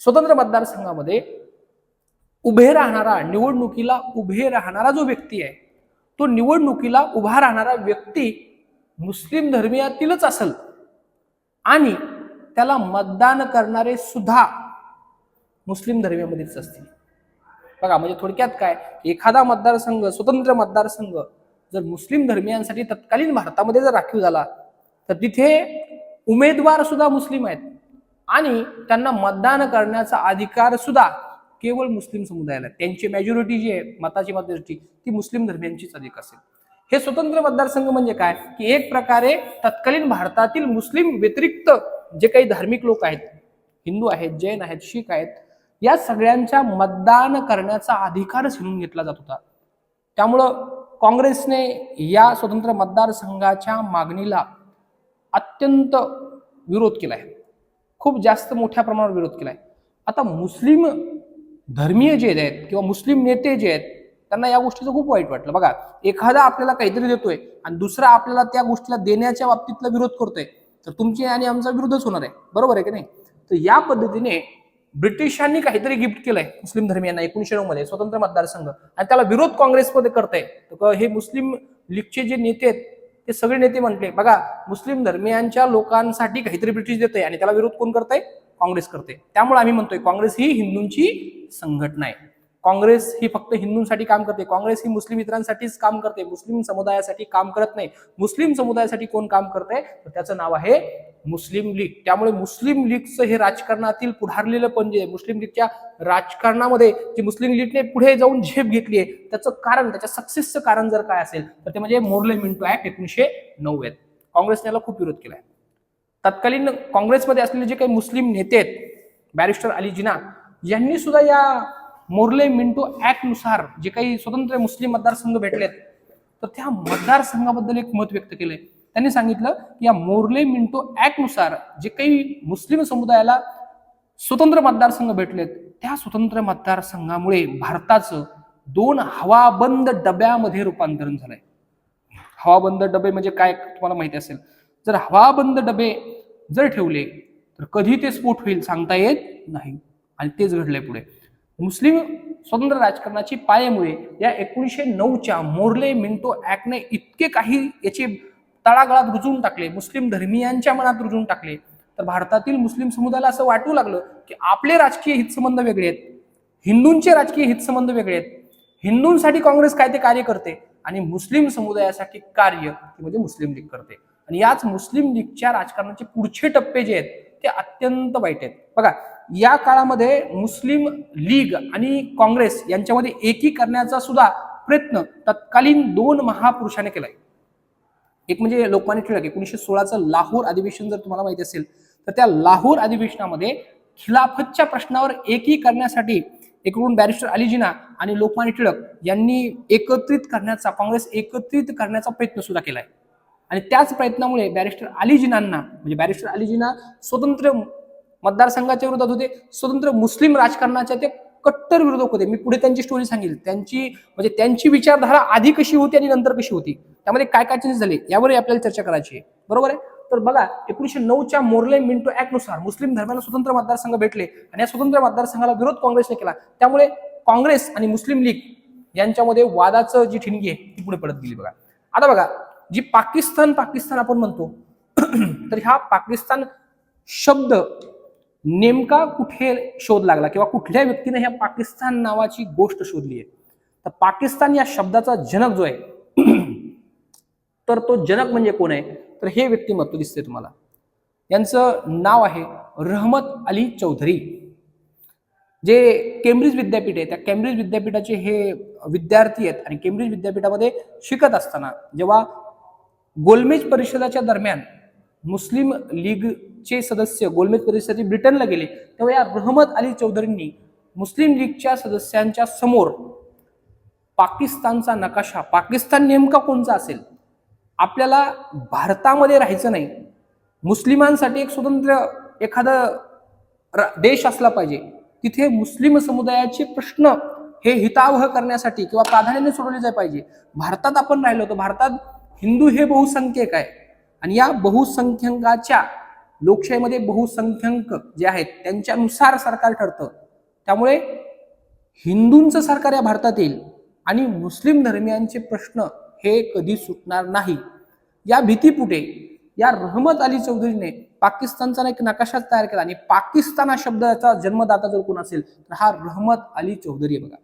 स्वतंत्र मतदारसंघामध्ये निवडणुकीला उभे राहणारा जो व्यक्ती आहे तो निवडणुकीला उभा राहणारा व्यक्ती मुस्लिम धर्मियातीलच असेल आणि त्याला मतदान करणारे सुद्धा मुस्लिम धर्मियामध्येच असतील. बघा म्हणजे थोडक्यात काय, एखादा मतदारसंघ स्वतंत्र मतदारसंघ जर मुस्लिम धर्मियांसाठी तत्कालीन भारतामध्ये जर राखीव झाला तर तिथे उमेदवार सुद्धा मुस्लिम आहेत आणि त्यांना मतदान करण्याचा अधिकार सुद्धा केवळ मुस्लिम समुदायाला. त्यांची मेजॉरिटी जी आहे मताची मेजॉरिटी ती मुस्लिम धर्मियांचीच अधिक असेल. हे स्वतंत्र मतदारसंघ म्हणजे काय की एक प्रकारे तत्कालीन भारतातील मुस्लिम व्यतिरिक्त जे काही धार्मिक लोक आहेत, हिंदू आहेत, जैन आहेत, शीख आहेत, या सगळ्यांच्या मतदान करण्याचा अधिकारच हिणून घेतला जात होता. त्यामुळं काँग्रेसने या स्वतंत्र मतदारसंघाच्या मागणीला अत्यंत विरोध केलाय, खूप जास्त मोठ्या प्रमाणावर विरोध केलाय. आता मुस्लिम धर्मीय जे आहेत किंवा मुस्लिम नेते जे आहेत त्यांना या गोष्टीचं खूप वाईट वाटलं. बघा एखादा आपल्याला काहीतरी देतोय आणि दुसरा आपल्याला त्या गोष्टीला देण्याच्या बाबतीतला विरोध करतोय तर तुमची आणि आमचा विरोधच होणार आहे. बरोबर आहे की नाही. तर या पद्धतीने ब्रिटिशांनी काहीतरी गिफ्ट केलंय मुस्लिम धर्मियांना 1909 मध्ये स्वतंत्र मतदारसंघ आणि त्याला विरोध काँग्रेसमध्ये करताय. तर हे मुस्लिम लीगचे जे नेते आहेत ते सगळे नेते म्हटले बघा मुस्लिम धर्मियांच्या लोकांसाठी काहीतरी ब्रिटिश देतंय आणि त्याला विरोध कोण करताय, काँग्रेस करते. त्यामुळे आम्ही म्हणतोय काँग्रेस ही हिंदूंची संघटना आहे. काँग्रेस ही फक्त हिंदूंसाठी काम करते, काँग्रेस ही मुस्लिम मित्रांसाठीच काम करते, मुस्लिम समुदायासाठी काम करत नाही. मुस्लिम समुदायासाठी कोण काम करतंय तर त्याचं नाव आहे मुस्लिम लीग. त्यामुळे मुस्लिम लीगचं हे राजकारणातील पुढारलेलं पण जे मुस्लिम लीगच्या राजकारणामध्ये जे मुस्लिम लीगने पुढे जाऊन झेप घेतली आहे त्याचं कारण, त्याच्या सक्सेसचं कारण जर काय असेल तर ते म्हणजे मोर्ले मिंटो ऍक्ट 1909 आहेत. काँग्रेसने याला खूप विरोध केलाय. तत्कालीन काँग्रेसमध्ये असलेले जे काही मुस्लिम नेते आहेत बॅरिस्टर अली जिना यांनी सुद्धा या मोर्ले मिंटो ऍक्ट नुसार जे काही स्वतंत्र मुस्लिम मतदारसंघ भेटलेत तर त्या मतदारसंघाबद्दल एक मत व्यक्त केलंय. त्यांनी सांगितलं की या मोर्ले मिंटो ऍक्ट नुसार जे काही मुस्लिम समुदायाला स्वतंत्र मतदारसंघ भेटलेत त्या स्वतंत्र मतदारसंघामुळे भारताचं 2 हवाबंद डब्यामध्ये रूपांतरण झालंय. हवाबंद डबे म्हणजे काय तुम्हाला माहिती असेल. जर हवाबंद डबे जर ठेवले तर कधी ते स्फोट होईल सांगता येत नाही आणि तेच घडलंय पुढे. मुस्लिम स्वतंत्र राजकारणाची पायेमुळे या 1909च्या मोर्ले मिंटो ऍक्टने इतके काही याचे तळागाळात रुजवून टाकले, मुस्लिम धर्मियांच्या मनात रुजवून टाकले तर भारतातील मुस्लिम समुदायाला असं वाटू लागलं की आपले राजकीय हितसंबंध वेगळे आहेत, हिंदूंचे राजकीय हितसंबंध वेगळे आहेत. हिंदूंसाठी काँग्रेस काय ते कार्य करते आणि मुस्लिम समुदायासाठी कार्य म्हणजे मुस्लिम लीग करते. आणि याच मुस्लिम लीगच्या राजकारणाचे पुढचे टप्पे जे आहेत ते अत्यंत वाईट आहेत. बघा या काळामध्ये मुस्लिम लीग आणि काँग्रेस यांच्यामध्ये एकी करण्याचा सुद्धा प्रयत्न तत्कालीन 2 महापुरुषांनी केलाय. एक म्हणजे लोकमान्य टिळक 1916चं लाहोर अधिवेशन जर तुम्हाला माहिती असेल तर त्या लाहोर अधिवेशनामध्ये खिलाफतच्या प्रश्नावर एकी करण्यासाठी एकूण बॅरिस्टर अली जिना आणि लोकमान्य टिळक यांनी काँग्रेस एकत्रित करण्याचा प्रयत्न सुद्धा केलाय. आणि त्याच प्रयत्नामुळे बॅरिस्टर अली जिनांना म्हणजे बॅरिस्टर अली जिना स्वतंत्र मतदारसंघाच्या विरोधात होते, स्वतंत्र मुस्लिम राजकारणाच्या ते कट्टर विरोधक होते. मी पुढे त्यांची स्टोरी सांगेल. त्यांची विचारधारा आधी कशी होती आणि नंतर कशी होती, त्यामध्ये काय काय चेंजेस झाले यावरही आपल्याला चर्चा करायची आहे. बरोबर आहे. तर बघा 1909च्या मोर्ले मिंटो ऍक्ट नुसार मुस्लिम धर्माला स्वतंत्र मतदारसंघ भेटले आणि या स्वतंत्र मतदारसंघाला विरोध काँग्रेसने केला. त्यामुळे काँग्रेस आणि मुस्लिम लीग यांच्यामध्ये वादाचं जी ठिणगी आहे ती पुढे पडत गेली. बघा आता बघा जी पाकिस्तान आपण म्हणतो तर हा पाकिस्तान शब्द नेमका कुठे शोध लागला किंवा कुठल्या व्यक्तीने ह्या पाकिस्तान नावाची गोष्ट शोधली आहे. तर पाकिस्तान या शब्दाचा जनक जो आहे तर तो जनक म्हणजे कोण आहे, तर हे व्यक्तिमत्व दिसते तुम्हाला. यांचं नाव आहे रहमत अली चौधरी, जे केम्ब्रिज विद्यापीठ आहे त्या केम्ब्रिज विद्यापीठाचे हे विद्यार्थी आहेत. आणि केम्ब्रिज विद्यापीठामध्ये शिकत असताना जेव्हा गोलमेज परिषदाच्या दरम्यान मुस्लिम लीगचे सदस्य गोलमेज परिषदेसाठी ब्रिटनला गेले, तेव्हा या रहमत अली चौधरींनी मुस्लिम लीगच्या सदस्यांच्या समोर पाकिस्तानचा नकाशा, पाकिस्तान नेमका कोणचा असेल, आपल्याला भारतामध्ये राहायचं नाही, मुस्लिमांसाठी एक स्वतंत्र एखादा देश असला पाहिजे, तिथे मुस्लिम समुदायाचे प्रश्न हे हितावह करण्यासाठी किंवा प्राधान्याने सोडवले जाय पाहिजे. भारतात आपण राहिलो तर भारतात हिंदू हे बहुसंख्यक आहे आणि या बहुसंख्यकाच्या लोकशाहीमध्ये बहुसंख्याक जे आहेत त्यांच्यानुसार सरकार ठरतं. त्यामुळे हिंदूंचं सरकार या भारतात येईल आणि मुस्लिम धर्मियांचे प्रश्न हे कधी सुटणार नाही. या भीतीपुटे या रहमत अली चौधरीने पाकिस्तानचा एक नकाशा तयार केला आणि पाकिस्तान हा शब्दाचा जन्मदाता जर कोण असेल तर हा रहमत अली चौधरी आहे. बघा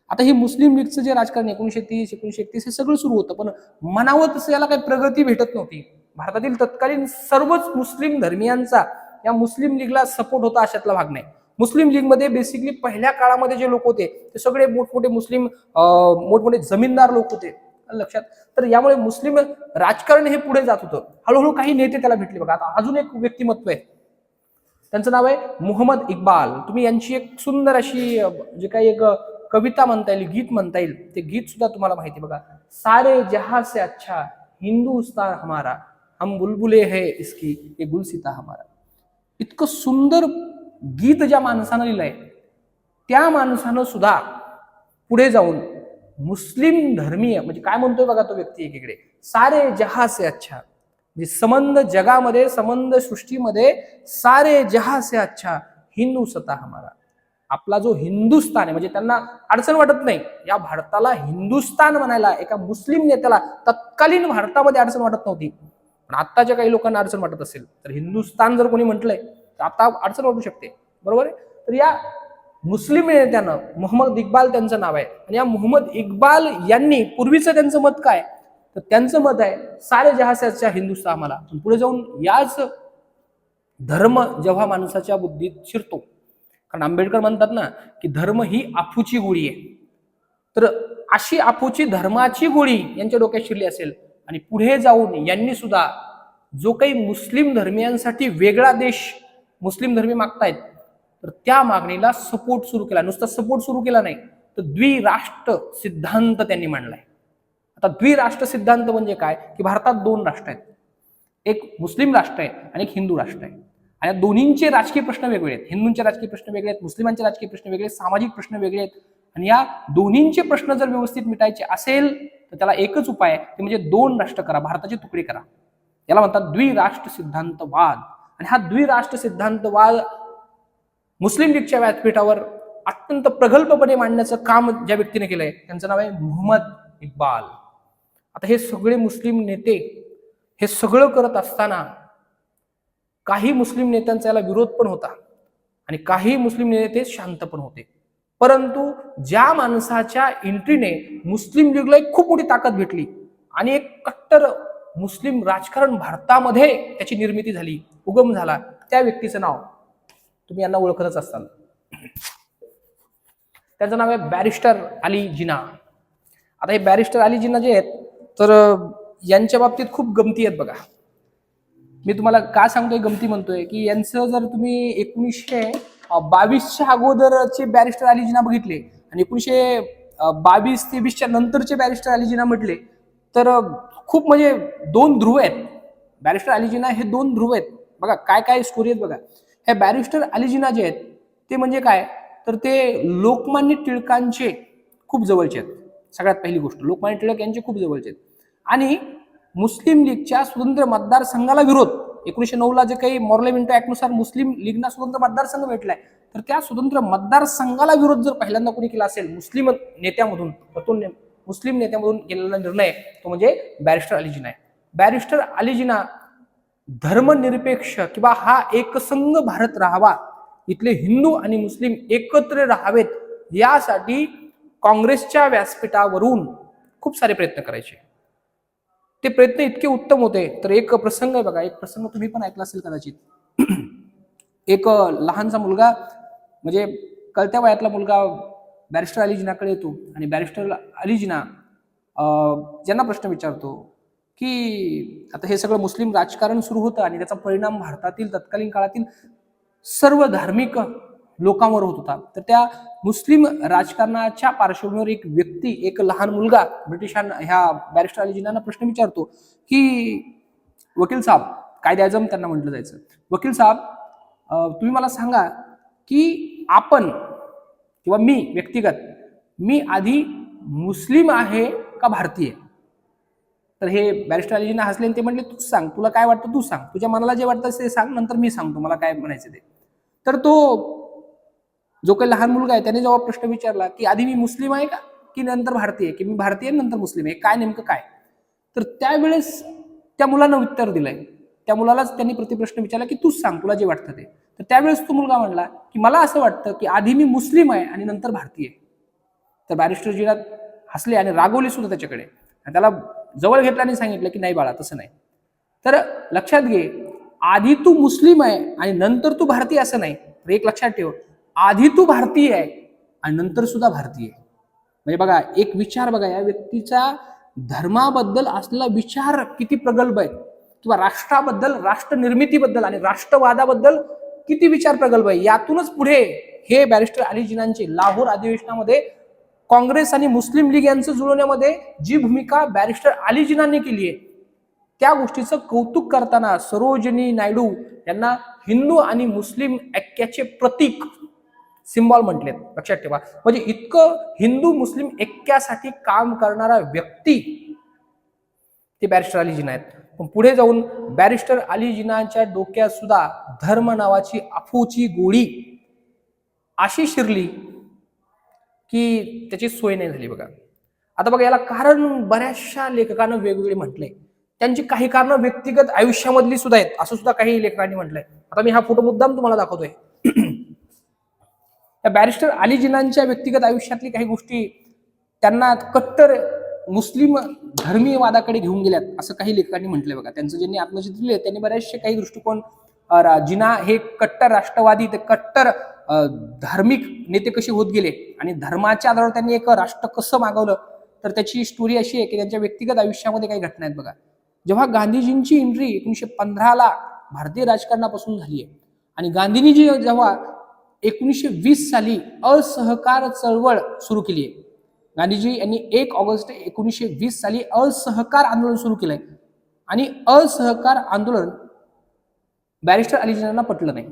आता हे मुस्लिम लीगचं जे राजकारण 1930 1931 हे सगळं सुरू होतं, पण मनावं तसं याला काही प्रगती भेटत नव्हती. भारतातील तत्कालीन सर्वच मुस्लिम धर्मियांचा या मुस्लिम लीगला सपोर्ट होता अशातला भाग नाही. मुस्लिम लीगमध्ये बेसिकली पहिल्या काळामध्ये जे लोक होते ते सगळे मोठमोठे मुस्लिम मोठमोठे जमीनदार लोक होते लक्षात. तर यामुळे मुस्लिम राजकारण हे पुढे जात होतं. हळूहळू काही नेते त्याला भेटले. बघा आता अजून एक व्यक्तिमत्व आहे, त्यांचं नाव आहे मोहम्मद इक्बाल. तुम्ही यांची एक सुंदर अशी जे काही एक कविता म्हणता येईल, गीत म्हणता येईल, ते गीत सुद्धा तुम्हाला माहिती. बघा सारे जहां से अच्छा हिंदुस्तान हमारा, हम बुलबुले है इसकी ये गुलसिता हमारा. इतकं सुंदर गीत ज्या माणसानं लिहिलंय त्या माणसानं सुद्धा पुढे जाऊन मुस्लिम धर्मीय म्हणजे काय म्हणतोय बघा तो व्यक्ती एकीकडे सारे जहां से अच्छा, म्हणजे संबंध जगामध्ये संबंध सृष्टीमध्ये सारे जहां से अच्छा हिंदुस्तान हमारा. आपला जो हिंदुस्तान आहे म्हणजे त्यांना अडचण वाटत नाही या भारताला हिंदुस्तान म्हणायला. एका मुस्लिम नेत्याला तत्कालीन भारतामध्ये अडचण वाटत नव्हती, पण आत्ताच्या काही लोकांना अडचण वाटत असेल तर हिंदुस्तान जर कोणी म्हटलंय तर आता अडचण वाटू शकते. बरोबर आहे. तर या मुस्लिम नेत्यानं मोहम्मद इक्बाल त्यांचं नाव आहे आणि या मोहम्मद इक्बाल यांनी पूर्वीचं त्यांचं मत काय, तर त्यांचं मत आहे सारे जहासाच्या हिंदुस्तान आम्हाला. पुढे जाऊन याच धर्म जेव्हा माणसाच्या बुद्धीत शिरतो, कारण आंबेडकर म्हणतात ना की धर्म ही आफूची गोळी आहे, तर अशी आफूची धर्माची गोळी यांच्या डोक्यात शिरली असेल आणि पुढे जाऊन यांनी सुद्धा जो काही मुस्लिम धर्मियांसाठी वेगळा देश मुस्लिम धर्मी मागतायत तर त्या मागणीला सपोर्ट सुरू केला. नुसता सपोर्ट सुरू केला नाही तर द्विराष्ट्र सिद्धांत त्यांनी मांडलाय. आता द्विराष्ट्र सिद्धांत म्हणजे काय की भारतात दोन राष्ट्र आहेत, एक मुस्लिम राष्ट्र आहे आणि एक हिंदू राष्ट्र आहे. आणि दोन्हींचे राजकीय प्रश्न वेगळे आहेत. हिंदूंचे राजकीय प्रश्न वेगळे आहेत, मुस्लिमांचे राजकीय प्रश्न वेगळे आहेत, सामाजिक प्रश्न वेगळे आहेत. आणि या दोन्हींचे प्रश्न जर व्यवस्थित मिटायचे असेल तर त्याला एकच उपाय आहे, ते म्हणजे दोन राष्ट्र करा, भारताची तुकडी करा. याला म्हणतात द्विराष्ट्र सिद्धांतवाद. आणि हा द्विराष्ट्र सिद्धांतवाद मुस्लिम लीगच्या व्यासपीठावर अत्यंत प्रगल्भपणे मांडण्याचं काम ज्या व्यक्तीने केलंय त्यांचं नाव आहे मोहम्मद इक्बाल. आता हे सगळे मुस्लिम नेते हे सगळं करत असताना काही मुस्लिम नेत्यांचा याला विरोध पण होता आणि काही मुस्लिम नेते शांत पण होते. परंतु ज्या माणसाच्या एंट्रीने मुस्लिम लीगला एक खूप मोठी ताकद भेटली आणि एक कट्टर मुस्लिम राजकारण भारतामध्ये त्याची निर्मिती झाली, उगम झाला, त्या व्यक्तीचं नाव तुम्ही यांना ओळखतच असाल. त्यांचं नाव आहे बॅरिस्टर अली जिना. आता हे बॅरिस्टर अली जिना जे आहेत तर यांच्या बाबतीत खूप गमती आहेत. बघा मी तुम्हाला का सांगतोय गमती म्हणतोय की यांचं जर तुम्ही 1922च्या अगोदरचे बॅरिस्टर अली जिना बघितले आणि 1922-23च्या नंतरचे बॅरिस्टर अली जिना म्हटले तर खूप म्हणजे दोन ध्रुव आहेत. बॅरिस्टर अली जिना हे दोन ध्रुव आहेत. बघा काय काय स्टोरी आहेत. बघा हे बॅरिस्टर अली जिना जे आहेत ते म्हणजे काय तर ते लोकमान्य टिळकांचे खूप जवळचे आहेत. सगळ्यात पहिली गोष्ट, लोकमान्य टिळक यांचे खूप जवळचे आहेत. आणि मुस्लिम लीगच्या स्वतंत्र मतदारसंघाला विरोध 1909 जे काही मॉर्लेमेंटो ऍक्टनुसार मुस्लिम लीगना स्वतंत्र मतदारसंघ भेटलाय, तर त्या स्वतंत्र मतदारसंघाला विरोध जर पहिल्यांदा कोणी केला असेल मुस्लिम नेत्यामधून, मुस्लिम नेत्यामधून केलेला निर्णय तो म्हणजे बॅरिस्टर अली जिना आहे. बॅरिस्टर अली जिना धर्मनिरपेक्ष किंवा हा एकसंघ भारत राहावा, इथले हिंदू आणि मुस्लिम एकत्र राहावेत, यासाठी काँग्रेसच्या व्यासपीठावरून खूप सारे प्रयत्न करायचे. ते प्रयत्न इतके उत्तम होते. तर एक प्रसंग आहे बघा, एक प्रसंग तुम्ही पण ऐकला असेल कदाचित. एक लहानसा मुलगा, म्हणजे कळत्या वयातला मुलगा बॅरिस्टर अली जिनाकडे येतो आणि बॅरिस्टर अली जिना ज्यांना प्रश्न विचारतो की आता हे सगळं मुस्लिम राजकारण सुरू होतं आणि त्याचा परिणाम भारतातील तत्कालीन काळातील सर्व धार्मिक लोकांवर होत होता. तर त्या मुस्लिम राजकारणाच्या पार्श्वभूमीवर एक व्यक्ती, एक लहान मुलगा ब्रिटिशांना ह्या बॅरिस्टर अली जिनांना प्रश्न विचारतो की वकील साहेब, कायदे आजम त्यांना म्हटलं जायचं, वकील साहेब तुम्ही मला सांगा की आपण किंवा मी व्यक्तिगत, मी आधी मुस्लिम आहे का भारतीय? तर हे बॅरिस्टर अली जिना हसले आणि ते म्हणले तूच सांग, तुला काय वाटतं तू सांग, तुझ्या मनाला जे वाटतं ते सांग, नंतर मी सांगतो मला काय म्हणायचं ते. तर तो जो काही लहान मुलगा आहे त्याने जेव्हा प्रश्न विचारला की आधी मी मुस्लिम आहे का की नंतर भारतीय, की मी भारतीय नंतर मुस्लिम आहे, काय नेमकं काय, तर त्यावेळेस त्या मुलानं उत्तर दिलंय. त्या मुलालाच त्यांनी प्रतिप्रश्न विचारला की तूच सांग तुला जे वाटतं ते. तर त्यावेळेस तो मुलगा म्हणला की मला असं वाटतं की आधी मी मुस्लिम आहे आणि नंतर भारतीय. तर बॅरिस्टर जिना हसले आणि रागवले सुद्धा त्याच्याकडे, आणि त्याला जवळ घेतला आणि सांगितलं की नाही बाळा, तसं नाही. तर लक्षात घे, आधी तू मुस्लिम आहे आणि नंतर तू भारतीय असं नाही. तर एक लक्षात ठेव, आधी तू भारतीय आहे आणि नंतर सुद्धा भारतीय. म्हणजे बघा, एक विचार बघा, या व्यक्तीचा धर्माबद्दल असलेला विचार किती प्रगल्भ आहे, किंवा राष्ट्राबद्दल, राष्ट्र निर्मितीबद्दल आणि राष्ट्रवादाबद्दल किती विचार प्रगल्भ आहे. यातूनच पुढे हे बॅरिस्टर अली जिनांचे लाहोर अधिवेशनामध्ये काँग्रेस आणि मुस्लिम लीग यांचं जुळवण्यामध्ये जी भूमिका बॅरिस्टर अली जिनांनी केली आहे, त्या गोष्टीचं कौतुक करताना सरोजिनी नायडू यांना हिंदू आणि मुस्लिम ऐक्याचे प्रतीक, सिम्बॉल म्हटलेत. लक्षात ठेवा, म्हणजे इतकं हिंदू मुस्लिम ऐक्यासाठी काम करणारा व्यक्ती ते बॅरिस्टर अली जिना आहेत. पण पुढे जाऊन बॅरिस्टर अली जिनाच्या डोक्यात सुद्धा धर्म नावाची अफूची गोळी अशी शिरली की त्याची सोय नाही झाली. बघा आता बघा, याला कारण बऱ्याचशा लेखकांना वेगवेगळे म्हटलंय. त्यांची काही कारणं व्यक्तिगत आयुष्यामधली सुद्धा आहेत, असं सुद्धा काही लेखकांनी म्हटलंय. आता मी हा फोटो मुद्दाम तुम्हाला दाखवतोय. त्या बॅरिस्टर अली जिनांच्या व्यक्तिगत आयुष्यातली काही गोष्टी त्यांना कट्टर मुस्लिम धर्मीयवादाकडे घेऊन गेल्यात, असं काही लेखकांनी म्हटलंय. बघा, त्यांचं ज्यांनी आत्मचित्र दिले त्यांनी बरेचसे काही दृष्टिकोन, जिना हे कट्टर राष्ट्रवादी, ते कट्टर धार्मिक नेते कसे होत गेले आणि धर्माच्या आधारावर त्यांनी एक राष्ट्र कसं मागवलं, तर त्याची स्टोरी अशी आहे की त्यांच्या व्यक्तिगत आयुष्यामध्ये काही घटना आहेत. बघा, जेव्हा गांधीजींची एंट्री 1915 भारतीय राजकारणापासून झाली आहे आणि गांधींनी जेव्हा 1920 साली असहकार चळवळ सुरू केली आहे, गांधीजी यांनी 1 ऑगस्ट 1920 साली असहकार आंदोलन सुरू केलंय आणि असहकार आंदोलन बॅरिस्टर अली जिनांना पटलं नाही.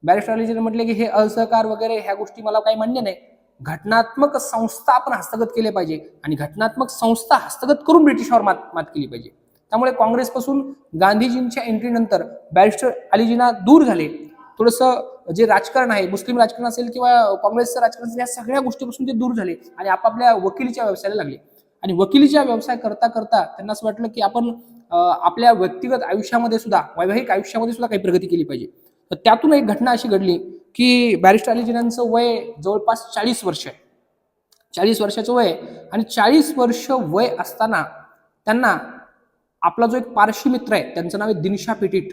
बॅरिस्टर अली जिना म्हटले की हे असहकार वगैरे ह्या गोष्टी मला काही मान्य नाही, घटनात्मक संस्था आपण हस्तगत केले पाहिजे आणि घटनात्मक संस्था हस्तगत करून ब्रिटिशांवर मात केली पाहिजे. त्यामुळे काँग्रेसपासून गांधीजींच्या एंट्री नंतर बॅरिस्टर अली जिना दूर झाले. थोडंसं जे राजकारण आहे, मुस्लिम राजकारण असेल किंवा काँग्रेसचं राजकारण असेल, या सगळ्या गोष्टीपासून ते दूर झाले आणि आपापल्या वकिलीच्या व्यवसायाला लागले. आणि वकिलीच्या व्यवसाय करता करता त्यांना असं वाटलं की आपण आपल्या व्यक्तिगत आयुष्यामध्ये सुद्धा, वैवाहिक आयुष्यामध्ये सुद्धा काही प्रगती केली पाहिजे. तर त्यातून एक घटना अशी घडली की बॅरिस्टर अली जिनांचं वय जवळपास 40 वर्ष आहे. 40 वर्षाचं वय आणि 40 वर्ष वय असताना त्यांना आपला जो एक पारशी मित्र आहे, त्यांचं नाव आहे दिनशा पेटीट.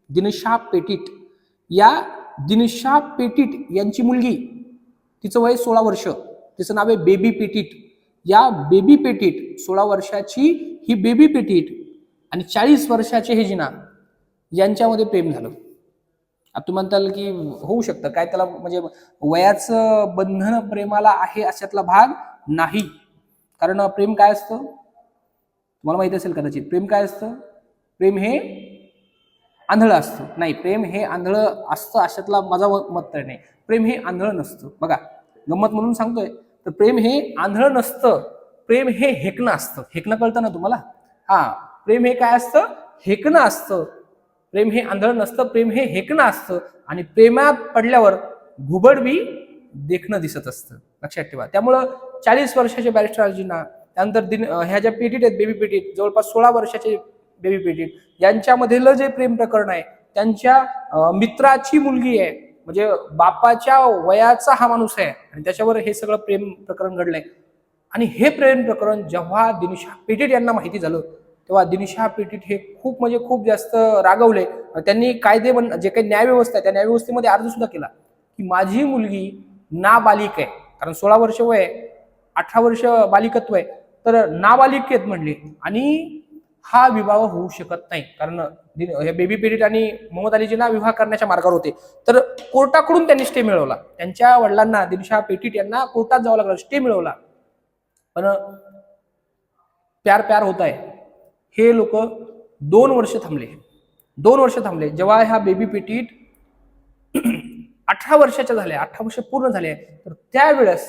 दिनशा पेटीट, या दिनशा पेटीट यांची मुलगी, तिचं वय 16 वर्ष, तिचं नाव आहे बेबी पेटीट. या बेबी पेटीट, 16 वर्षाची ही बेबी पेटीट आणि 40 वर्षाचे हे जिना यांच्यामध्ये प्रेम झालं. आता तुम्ही म्हणताल की होऊ शकतं काय, त्याला म्हणजे वयाचं बंधन प्रेमाला आहे अशातला भाग नाही. कारण प्रेम काय असतं तुम्हाला माहिती असेल कदाचित. प्रेम काय असतं? प्रेम हे आंधळं असतं. नाही, प्रेम हे आंधळं असतं अशातला माझा मत तर नाही. प्रेम हे आंधळं नसतं. बघा, गंमत म्हणून सांगतोय, तर प्रेम हे आंधळं नसतं. प्रेम हे हेकणं असतं. हेकणं कळतं ना तुम्हाला? हा, प्रेम हे काय असतं? हेकणं असतं. प्रेम हे आंधळं नसतं, प्रेम हे हेकणं असतं. आणि प्रेमात पडल्यावर घुबडबी देखणं दिसत असतं. लक्षात ठेवा. त्यामुळं 40 वर्षाचे बॅरिस्टर अर्जुना, त्यानंतर ह्या ज्या पेटीत आहेत, बेबी पेटीत, जवळपास 16 वर्षाचे बेबी पेटीत, यांच्यामधलं जे प्रेम प्रकरण आहे, त्यांच्या मित्राची मुलगी आहे, म्हणजे बापाच्या वयाचा हा माणूस आहे, आणि त्याच्यावर हे सगळं प्रेम प्रकरण घडलंय. आणि हे प्रेम प्रकरण जेव्हा दिनशा पेटीट यांना माहिती झालं, तेव्हा दिनशा पेटीट हे खूप म्हणजे खूप जास्त रागवले. त्यांनी कायदे जे काही न्यायव्यवस्था आहे त्या न्यायव्यवस्थेमध्ये अर्ज सुद्धा केला की माझी मुलगी नाबालिक आहे, कारण 16 वर्ष वय आहे, 18 वर्ष बालिकत्व आहे, तर नाबालिकेत म्हणले, आणि हा विवाह होऊ शकत नाही, कारण हे बेबी पेटीट आणि मोहम्मद अलीजींना विवाह करण्याच्या मार्गावर होते. तर कोर्टाकडून त्यांनी स्टे मिळवला. त्यांच्या वडिलांना, दिनशा पेटीट यांना कोर्टात जावं लागलं, स्टे मिळवला. पण प्यार प्यार होत आहे, हे लोक 2 वर्ष थांबले. 2 वर्ष थांबले. जेव्हा ह्या बेबी पेटीट 18 वर्षाच्या झाल्या, 18 वर्ष पूर्ण झाले, तर त्यावेळेस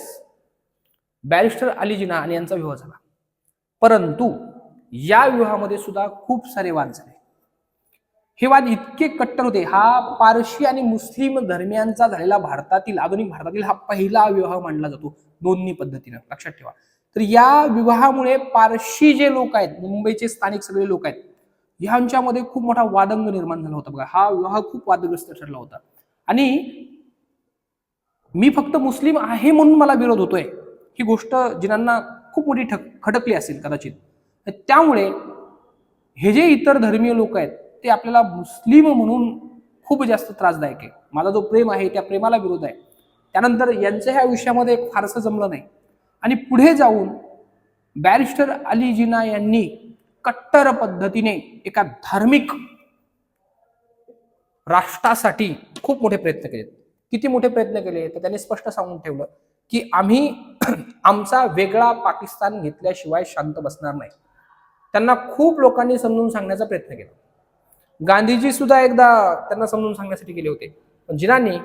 बॅरिस्टर अली जिना आणि यांचा विवाह झाला. परंतु या विवाहामध्ये सुद्धा खूप सारे वाद झाले. हे वाद इतके कट्टर होते. हा पारशी आणि मुस्लिम धर्मियांचा झालेला भारतातील, आधुनिक भारतातील हा पहिला विवाह मानला जातो दोन्ही पद्धतीनं. लक्षात ठेवा. तर या विवाहामुळे पारशी जे लोक आहेत, मुंबईचे स्थानिक सगळे लोक आहेत, ह्यांच्यामध्ये खूप मोठा वादंग निर्माण झाला होता. बघा, हा विवाह खूप वादग्रस्त ठरला होता. आणि मी फक्त मुस्लिम आहे म्हणून मला विरोध होतोय, ही गोष्ट जिनांना खूप मोठी खटकली असेल कदाचित. त्यामुळे हे जे इतर धर्मीय लोक आहेत ते आपल्याला मुस्लिम म्हणून खूप जास्त त्रासदायक आहे. माझा जो प्रेम आहे त्या प्रेमाला विरोध आहे. त्यानंतर यांच्या ह्या विषयामध्ये फारसं जमलं नाही, आणि पुढे जाऊन बॅरिस्टर अली जिना यांनी कट्टर पद्धतीने एका धार्मिक राष्ट्रासाठी खूप मोठे प्रयत्न केले. किती मोठे प्रयत्न केले तर त्यांनी स्पष्ट सांगून ठेवलं की आम्ही आमचा वेगळा पाकिस्तान घेतल्याशिवाय शांत बसणार नाही. त्यांना खूप लोकांनी समजून सांगण्याचा प्रयत्न केला. गांधीजी सुद्धा एकदा त्यांना समजून सांगण्यासाठी गेले होते, पण जिनांनी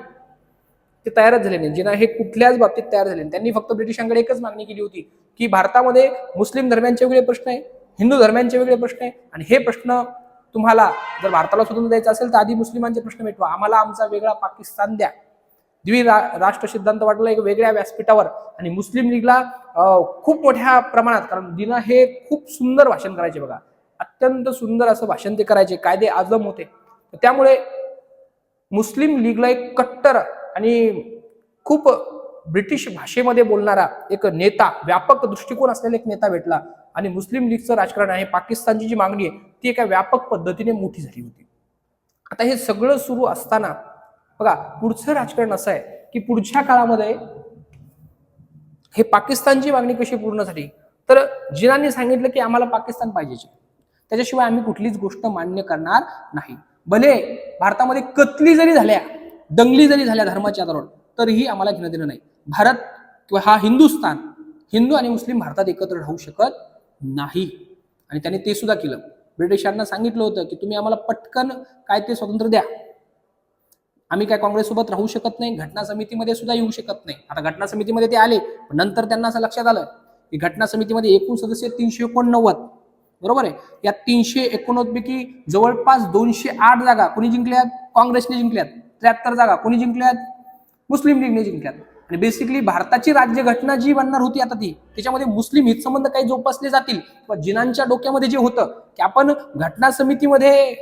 ते तयारच झाले नाही. जिना हे कुठल्याच बाबतीत तयार झाले नाही. त्यांनी फक्त ब्रिटिशांकडे एकच मागणी केली होती की भारतामध्ये मुस्लिम धर्मांचे वेगळे प्रश्न आहे, हिंदू धर्मांचे वेगळे प्रश्न आहे, आणि हे प्रश्न तुम्हाला जर भारताला स्वतंत्र द्यायचं असेल तर आधी मुस्लिमांचे प्रश्न मिटवा, आम्हाला आमचा वेगळा पाकिस्तान द्या. राष्ट्र सिद्धांत वाटला एक वेगळ्या व्यासपीठावर, आणि मुस्लिम लीगला खूप मोठ्या प्रमाणात, कारण जिना हे खूप सुंदर भाषण करायचे. बघा, अत्यंत सुंदर असं भाषण ते करायचे, कायदे आजम होते. त्यामुळे मुस्लिम लीगला एक कट्टर आणि खूप ब्रिटिश भाषेमध्ये बोलणारा एक नेता, व्यापक दृष्टिकोन असलेला एक नेता भेटला, आणि मुस्लिम लीगचं राजकारण आहे, पाकिस्तानची जी मागणी आहे ती एका व्यापक पद्धतीने मोठी झाली होती. आता हे सगळं सुरू असताना बघा, पुढचं राजकारण असं आहे की पुढच्या काळामध्ये हे पाकिस्तानची मागणी कशी पूर्ण झाली, तर जिनांनी सांगितलं की आम्हाला पाकिस्तान पाहिजे, त्याच्याशिवाय आम्ही कुठलीच गोष्ट मान्य करणार नाही. भले भारतामध्ये कत्तली जरी झाल्या, दंगली जरी झाल्या धर्माच्या आधारावर, तरीही आम्हाला घेणं देणं नाही. भारत किंवा हा हिंदुस्थान, हिंदू आणि मुस्लिम भारतात एकत्र राहू शकत नाही. आणि त्यांनी ते सुद्धा केलं. ब्रिटिशांना सांगितलं होतं की तुम्ही आम्हाला पटकन काय ते स्वातंत्र्य द्या, आम्ही काय काँग्रेससोबत राहू शकत नाही, घटना समितीमध्ये सुद्धा येऊ शकत नाही. आता घटना समितीमध्ये ते आले, पण नंतर त्यांना असं लक्षात आलं की घटना समितीमध्ये एकूण सदस्य 389, बरोबर आहे. या 389 पैकी जवळपास 208 जागा कोणी जिंकल्यात? काँग्रेसने जिंकल्यात. 73 जागा कोणी जिंकल्यात? मुस्लिम लीगने जिंकल्यात. आणि बेसिकली भारताची राज्यघटना जी बनणार होती आता ती, त्याच्यामध्ये मुस्लिम हितसंबंध काही जोपासले जातील, किंवा जिनांच्या डोक्यामध्ये जे होतं की आपण घटना समितीमध्ये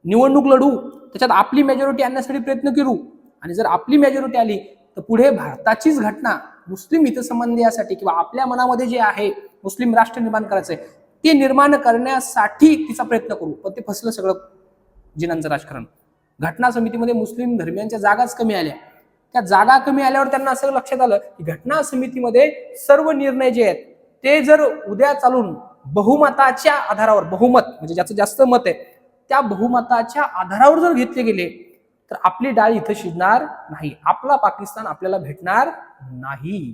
निवडणूक लढू, त्याच्यात आपली मेजॉरिटी आणण्यासाठी प्रयत्न करू, आणि जर आपली मेजॉरिटी आली तर पुढे भारताचीच घटना मुस्लिम हितसंबंधासाठी किंवा आपल्या मनामध्ये जे आहे मुस्लिम राष्ट्र निर्माण करायचंय ते निर्माण करण्यासाठी तिचा प्रयत्न करू. पण ते फसलं सगळं जिनांचं राजकारण. घटना समितीमध्ये मुस्लिम धर्मियांच्या जागाच कमी आल्या. त्या जागा कमी आल्यावर त्यांना असं लक्षात आलं की घटना समितीमध्ये सर्व निर्णय जे आहेत ते जर उद्या चालून बहुमताच्या आधारावर, बहुमत म्हणजे ज्याचं जास्त मत आहे त्या बहुमताच्या आधारावर जर घेतले गेले तर आपली डाळ इथं शिजणार नाही, आपला पाकिस्तान आपल्याला भेटणार नाही.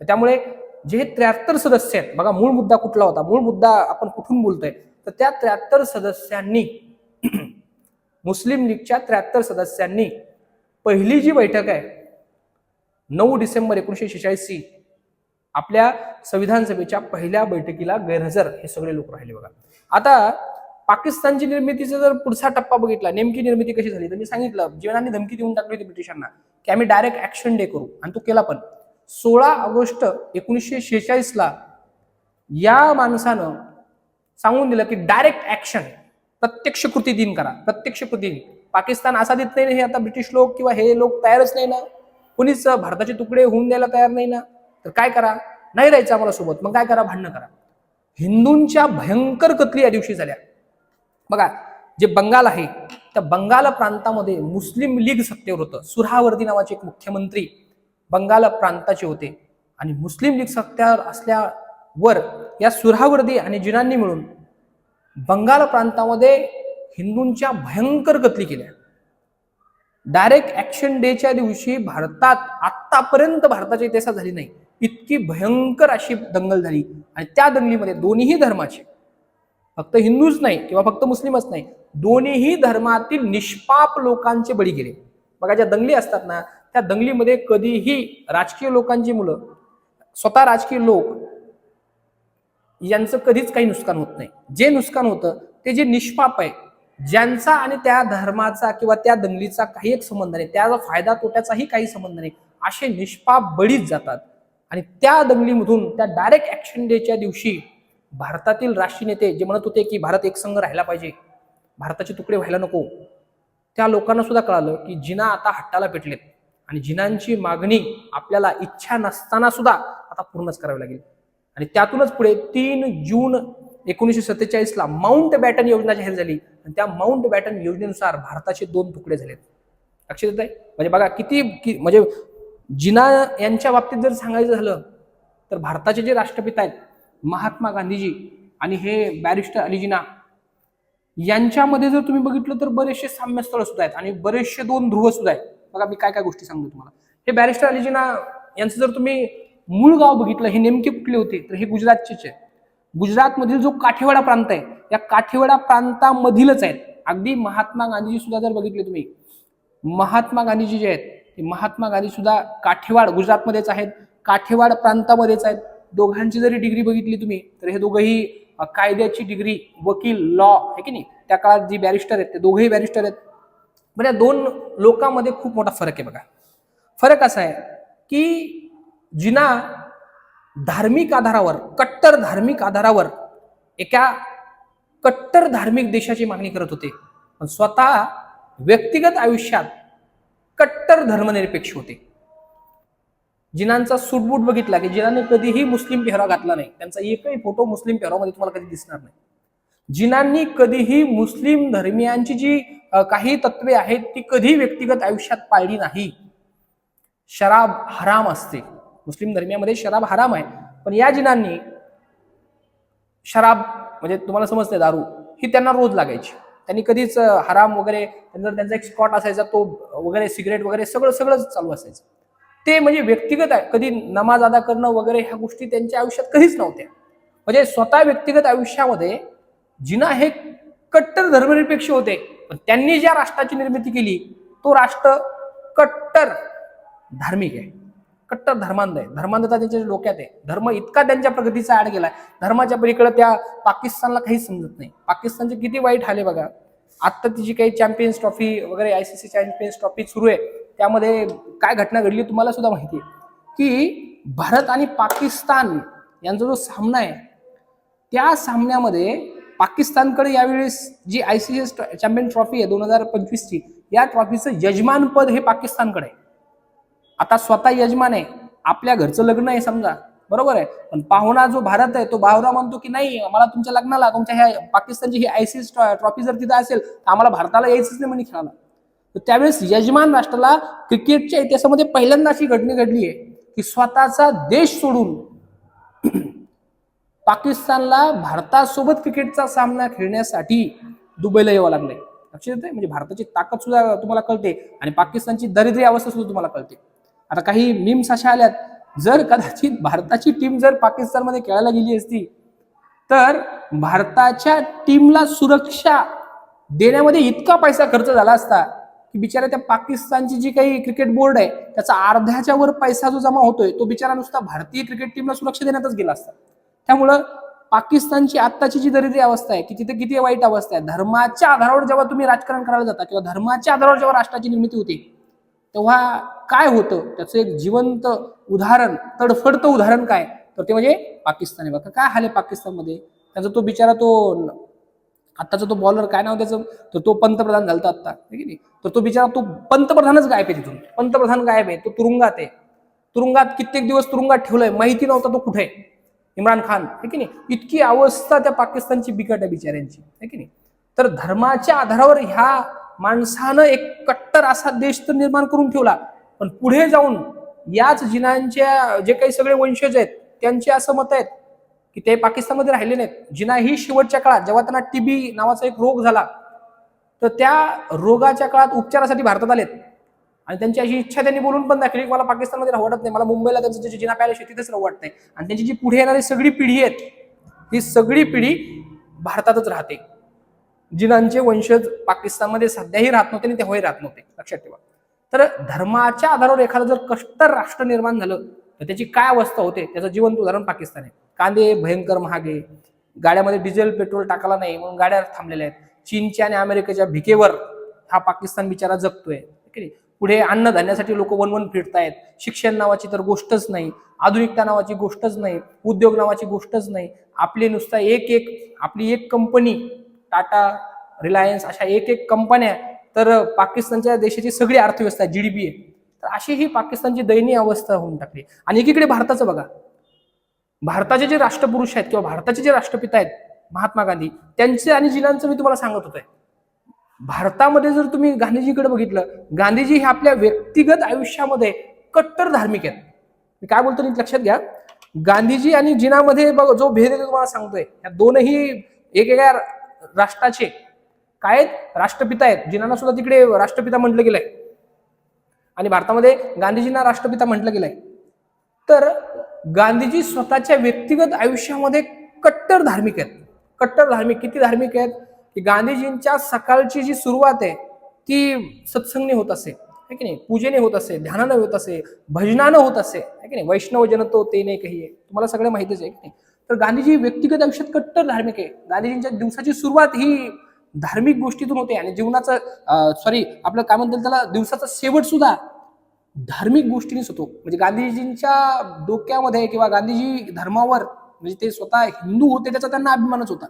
त्यामुळे जे 73 सदस्य आहेत, बघा मूळ मुद्दा कुठला होता, मूळ मुद्दा आपण कुठून बोलतोय, तर त्या 73 सदस्यांनी मुस्लिम लीगच्या 73 सदस्यांनी पहिली जी बैठक आहे 9 डिसेंबर 1946 आपल्या संविधान सभेच्या पहिल्या बैठकीला गैरहजर हे सगळे लोक राहिले बघा. आता पाकिस्तानची निर्मितीचा जर पुढचा टप्पा बघितला, नेमकी निर्मिती कशी झाली तर मी सांगितलं, जीवनाने धमकी देऊन टाकली होती ब्रिटिशांना की आम्ही डायरेक्ट ऍक्शन डे करू, आणि तो केला पण. 16 ऑगस्ट 1946 ला या माणसानं सांगून दिलं की डायरेक्ट ऍक्शन, प्रत्यक्ष कृती दिन करा, प्रत्यक्ष कृती. पाकिस्तान असा देत नाही हे आता ब्रिटिश लोक किंवा हे लोक तयारच नाही ना, कोणीच भारताचे तुकडे होऊन द्यायला तयार नाही ना, तर काय करा, नाही राहायचं आम्हाला सोबत, मग काय करा, भांडणं करा. हिंदूंच्या भयंकर कत्ली या दिवशी झाल्या बघा. जे बंगाल आहे त्या बंगाल प्रांतामध्ये मुस्लिम लीग सत्तेवर होतं. सुहावर्दी नावाचे एक मुख्यमंत्री बंगाल प्रांताचे होते, आणि मुस्लिम लीग सत्तेवर असल्यावर या सुहावर्दी आणि जिनांनी मिळून बंगाल प्रांतामध्ये हिंदूंच्या भयंकर कत्ली केल्या. डायरेक्ट ऍक्शन डेच्या दिवशी भारतात आतापर्यंत भारताच्या इतिहासात झाली नाही इतकी भयंकर अशी दंगल झाली, आणि त्या दंगलीमध्ये दोन्ही धर्माचे, फक्त हिंदूच नाही किंवा फक्त मुस्लिमच नाही, दोन्ही धर्मातील निष्पाप लोकांचे बळी गेले बघा. ज्या दंगली असतात ना त्या दंगलीमध्ये कधीही राजकीय लोकांची मुलं, स्वतः राजकीय लोक यांचं कधीच काही नुकसान होत नाही. जे नुकसान होतं ते जे निष्पाप आहे, ज्यांचा आणि त्या धर्माचा किंवा त्या दंगलीचा काही एक संबंध नाही, त्याचा फायदा तोट्याचाही काही संबंध नाही, असे निष्पाप बळीच जातात. आणि त्या दंगलीमधून त्या डायरेक्ट ऍक्शन डेच्या दिवशी भारतातील राष्ट्रीय नेते जे म्हणत होते की भारत एकसंघ राहायला पाहिजे, भारताचे तुकडे व्हायला नको, त्या लोकांना सुद्धा कळालं की जिना आता हट्टाला पेटलेत, आणि जिनांची मागणी आपल्याला इच्छा नसताना सुद्धा आता पूर्णच करावी लागेल. आणि त्यातूनच पुढे 3 जून 1947 ला माउंट बॅटन योजना जाहीर झाली, आणि त्या माउंट बॅटन योजनेनुसार भारताचे 2 तुकडे झालेत. लक्षात येत आहे म्हणजे बघा किती म्हणजे जिना यांच्या बाबतीत जर सांगायचं झालं तर भारताचे जे राष्ट्रपिता आहेत महात्मा गांधीजी आणि हे बॅरिस्टर अली जिना यांच्यामध्ये जर तुम्ही बघितलं तर बरेचसे साम्यस्थळ सुद्धा आहेत आणि बरेचसे 2 ध्रुव सुद्धा आहेत बघा. मी काय काय गोष्टी सांगतो तुम्हाला. हे बॅरिस्टर अली जिना यांचं जर तुम्ही मूळ गाव बघितलं, हे नेमके कुठले होते तर हे गुजरातचेच आहे. गुजरातमधील जो काठेवाडा प्रांत आहे या काठेवाडा प्रांतामधीलच आहेत. अगदी महात्मा गांधीजी सुद्धा जर बघितले तुम्ही, महात्मा गांधीजी जे आहेत ते महात्मा गांधी सुद्धा काठेवाड गुजरातमध्येच आहेत, काठेवाड प्रांतामध्येच आहेत. दोघांची जरी डिग्री बघितली तुम्ही तर हे दोघंही कायद्याची डिग्री, वकील, लॉ आहे की नाही, त्या काळात जी बॅरिस्टर आहेत ते दोघेही बॅरिस्टर आहेत. म्हणजे या 2 लोकांमध्ये खूप मोठा फरक आहे बघा. फरक असा आहे की जिना धार्मिक आधारावर, कट्टर धार्मिक आधारावर एका कट्टर धार्मिक देशाची मागणी करत होते, पण स्वतः व्यक्तिगत आयुष्यात कट्टर धर्मनिरपेक्ष होते. जिनांचा सूटबूट बघितला की जिनाने कधीही मुस्लिम पेहराव घातला नाही, त्यांचा एकही फोटो मुस्लिम पेहरावमध्ये तुम्हाला कधी दिसणार नाही. जिनांनी कधीही मुस्लिम धर्मियांची जी काही तत्वे आहेत ती कधी व्यक्तिगत आयुष्यात पाळली नाही. शराब हराम असते, मुस्लिम धर्मियामध्ये शराब हराम आहे, पण या जिनांनी शराब म्हणजे तुम्हाला समजते दारू ही त्यांना रोज लागायची. त्यांनी कधीच हराम वगैरे, त्यांचा एक स्पॉट असायचा तो वगैरे, सिगरेट वगैरे सगळं चालू असायचं. ते म्हणजे व्यक्तिगत आहे, कधी नमाज अदा करणं वगैरे ह्या गोष्टी त्यांच्या आयुष्यात कधीच नव्हत्या. म्हणजे स्वतः व्यक्तिगत आयुष्यामध्ये जिना हे कट्टर धर्मनिरपेक्ष होते, पण त्यांनी ज्या राष्ट्राची निर्मिती केली तो राष्ट्र कट्टर धार्मिक आहे, कट्टर धर्मांध आहे. धर्मांधता त्यांच्या डोक्यात आहे. धर्म इतका त्यांच्या प्रगतीचा आड गेलाय, धर्माच्या पलीकडे त्या पाकिस्तानला काहीच समजत नाही. पाकिस्तानचे किती वाईट हाल आहे बघा. आता तिची काही चॅम्पियन्स ट्रॉफी वगैरे ICC चॅम्पियन्स ट्रॉफी सुरू आहे, त्यामध्ये काय घटना घडली तुम्हाला सुद्धा माहिती आहे की भारत आणि पाकिस्तान यांचा जो सामना आहे त्या सामन्यामध्ये पाकिस्तानकडे यावेळेस जी ICC चॅम्पियन ट्रॉफी आहे 2025 ची, या ट्रॉफीचं यजमानपद हे पाकिस्तानकडे आहे. आता स्वतः यजमान आहे, आपल्या घरचं लग्न आहे समजा, बरोबर आहे, पण पाहुणा जो भारत आहे तो बाहुरा म्हणतो की नाही मला तुमच्या लग्नाला तुमच्या ह्या पाकिस्तानची ही ICC ट्रॉफी जर तिथं असेल तर आम्हाला भारताला यायचंच नाही म्हणे खेळायला. तर त्यावेळेस यजमान राष्ट्राला क्रिकेटच्या इतिहासामध्ये पहिल्यांदा अशी घटना घडली आहे की स्वतःचा देश सोडून पाकिस्तानला भारतासोबत क्रिकेटचा सामना खेळण्यासाठी दुबईला यावं लागलंय. लक्षात येतंय म्हणजे भारताची ताकद सुद्धा तुम्हाला कळते आणि पाकिस्तानची दरिद्री अवस्था सुद्धा तुम्हाला कळते. आता काही मीम्स अशा आल्यात, जर कदाचित भारताची टीम जर पाकिस्तानमध्ये खेळायला गेली असती तर भारताच्या टीमला सुरक्षा देण्यामध्ये इतका पैसा खर्च झाला असता की बिचारा त्या पाकिस्तानची जी काही क्रिकेट बोर्ड आहे त्याचा अर्ध्याच्या वर पैसा जो जमा होतोय तो बिचारा नुसता भारतीय क्रिकेट टीमला सुरक्षा देण्यातच गेला असता. त्यामुळं पाकिस्तानची आत्ताची जी दरिद्री अवस्था आहे की तिथे किती वाईट अवस्था आहे. धर्माच्या आधारावर जेव्हा तुम्ही राजकारण करायला जाता किंवा धर्माच्या आधारावर जेव्हा राष्ट्राची निर्मिती होते तेव्हा काय होतं त्याचं एक जिवंत उदाहरण, तडफडतं उदाहरण काय तर ते म्हणजे पाकिस्तान आहे. बघा काय हाल आहे पाकिस्तानमध्ये. त्याचा तो बिचारा तो आत्ताचा तो बॉलर काय नाव त्याचं तर तो पंतप्रधान झालता आत्ता आहे की नाही. तर तो बिचारा तो पंतप्रधानच गायब आहे. तिथून पंतप्रधान गायब आहे. तो तुरुंगात आहे. तुरुंगात कित्येक दिवस तुरुंगात ठेवलंय. माहिती नव्हता तो कुठे आहे. इम्रान खान आहे की नाही. इतकी अवस्था त्या पाकिस्तानची बिकट आहे बिचाऱ्यांची आहे की नाही. तर धर्माच्या आधारावर ह्या माणसानं एक कट्टर असा देश तर निर्माण करून ठेवला. पण पुढे जाऊन याच जिनांच्या जे काही सगळे वंशज आहेत त्यांचे असं मत आहेत की ते पाकिस्तानमध्ये राहिले नाहीत. जिना ही शेवटच्या काळात जेव्हा त्यांना टीबी नावाचा एक रोग झाला तर त्या रोगाच्या काळात उपचारासाठी भारतात आलेत आणि त्यांची अशी इच्छा त्यांनी बोलून पण दाखवली की मला पाकिस्तानमध्ये राहू वाटत नाही, मला मुंबईला त्यांचं जे जिना पॅलेस आहे तिथेच राहू वाटतंय. आणि त्यांची जी पुढे येणारी सगळी पिढी आहेत ही सगळी पिढी भारतातच राहते. जिनांचे वंशज पाकिस्तानमध्ये सध्याही राहत नव्हते आणि तेव्हाही राहत नव्हते, लक्षात ठेवा. तर धर्माच्या आधारावर एखादं जर कट्टर राष्ट्र निर्माण झालं तर त्याची काय अवस्था होते त्याचं जिवंत उदाहरण पाकिस्तान आहे. कांदे भयंकर महागे, गाड्यामध्ये डिझेल पेट्रोल टाकायला नाही म्हणून गाड्या थांबलेल्या आहेत. चीनच्या आणि अमेरिकेच्या भिकेवर हा पाकिस्तान बिचारा जगतोय. पुढे अन्नधान्यासाठी लोक वनवन फिरतायत. शिक्षण नावाची तर गोष्टच नाही, आधुनिकता नावाची गोष्टच नाही, उद्योग नावाची गोष्टच नाही. आपली नुसता आपली एक कंपनी टाटा, रिलायन्स अशा एक कंपन्या तर पाकिस्तानच्या देशाची सगळी अर्थव्यवस्था जीडीपी आहे. तर अशी ही पाकिस्तानची दयनीय अवस्था होऊन टाकली. आणि एकीकडे भारताचं बघा, भारताचे जे राष्ट्रपुरुष आहेत किंवा भारताचे जे राष्ट्रपिता आहेत महात्मा गांधी त्यांचे आणि जिनांचं मी तुम्हाला सांगत होतोय. भारतामध्ये जर तुम्ही गांधीजीकडे बघितलं, गांधीजी हे आपल्या व्यक्तिगत आयुष्यामध्ये कट्टर धार्मिक आहेत. मी काय बोलतो नीट लक्षात घ्या. गांधीजी आणि जिनामध्ये जो भेद आहे तुम्हाला सांगतोय, या दोनही वेगवेगळ्या राष्ट्राचे काय आहेत, राष्ट्रपिता आहेत. जिनांना सुद्धा तिकडे राष्ट्रपिता म्हटलं गेलंय आणि भारतामध्ये गांधीजींना राष्ट्रपिता म्हटलं गेलंय. तर गांधीजी स्वतःच्या व्यक्तिगत आयुष्यामध्ये कट्टर धार्मिक आहेत. कट्टर धार्मिक किती धार्मिक आहेत की गांधीजींच्या सकाळची जी सुरुवात आहे ती सत्संगने होत असे है की नाही, पूजेने होत असे, ध्यानानं होत असे, भजनानं होत असे है की नाही. वैष्णव जनतो ते नाही काही आहे, तुम्हाला सगळं माहितीच आहे की नाही. तर गांधीजी व्यक्तिगत आयुष्यात कट्टर धार्मिक आहे. गांधीजींच्या दिवसाची सुरुवात ही धार्मिक गोष्टीतून होते आणि जीवनाचं आपलं काय म्हणतात त्याला दिवसाचा शेवट सुद्धा धार्मिक गोष्टीनेच होतो. म्हणजे गांधीजींच्या डोक्यामध्ये किंवा गांधीजी धर्मावर म्हणजे ते स्वतः हिंदू होते त्याचा त्यांना अभिमानच होता.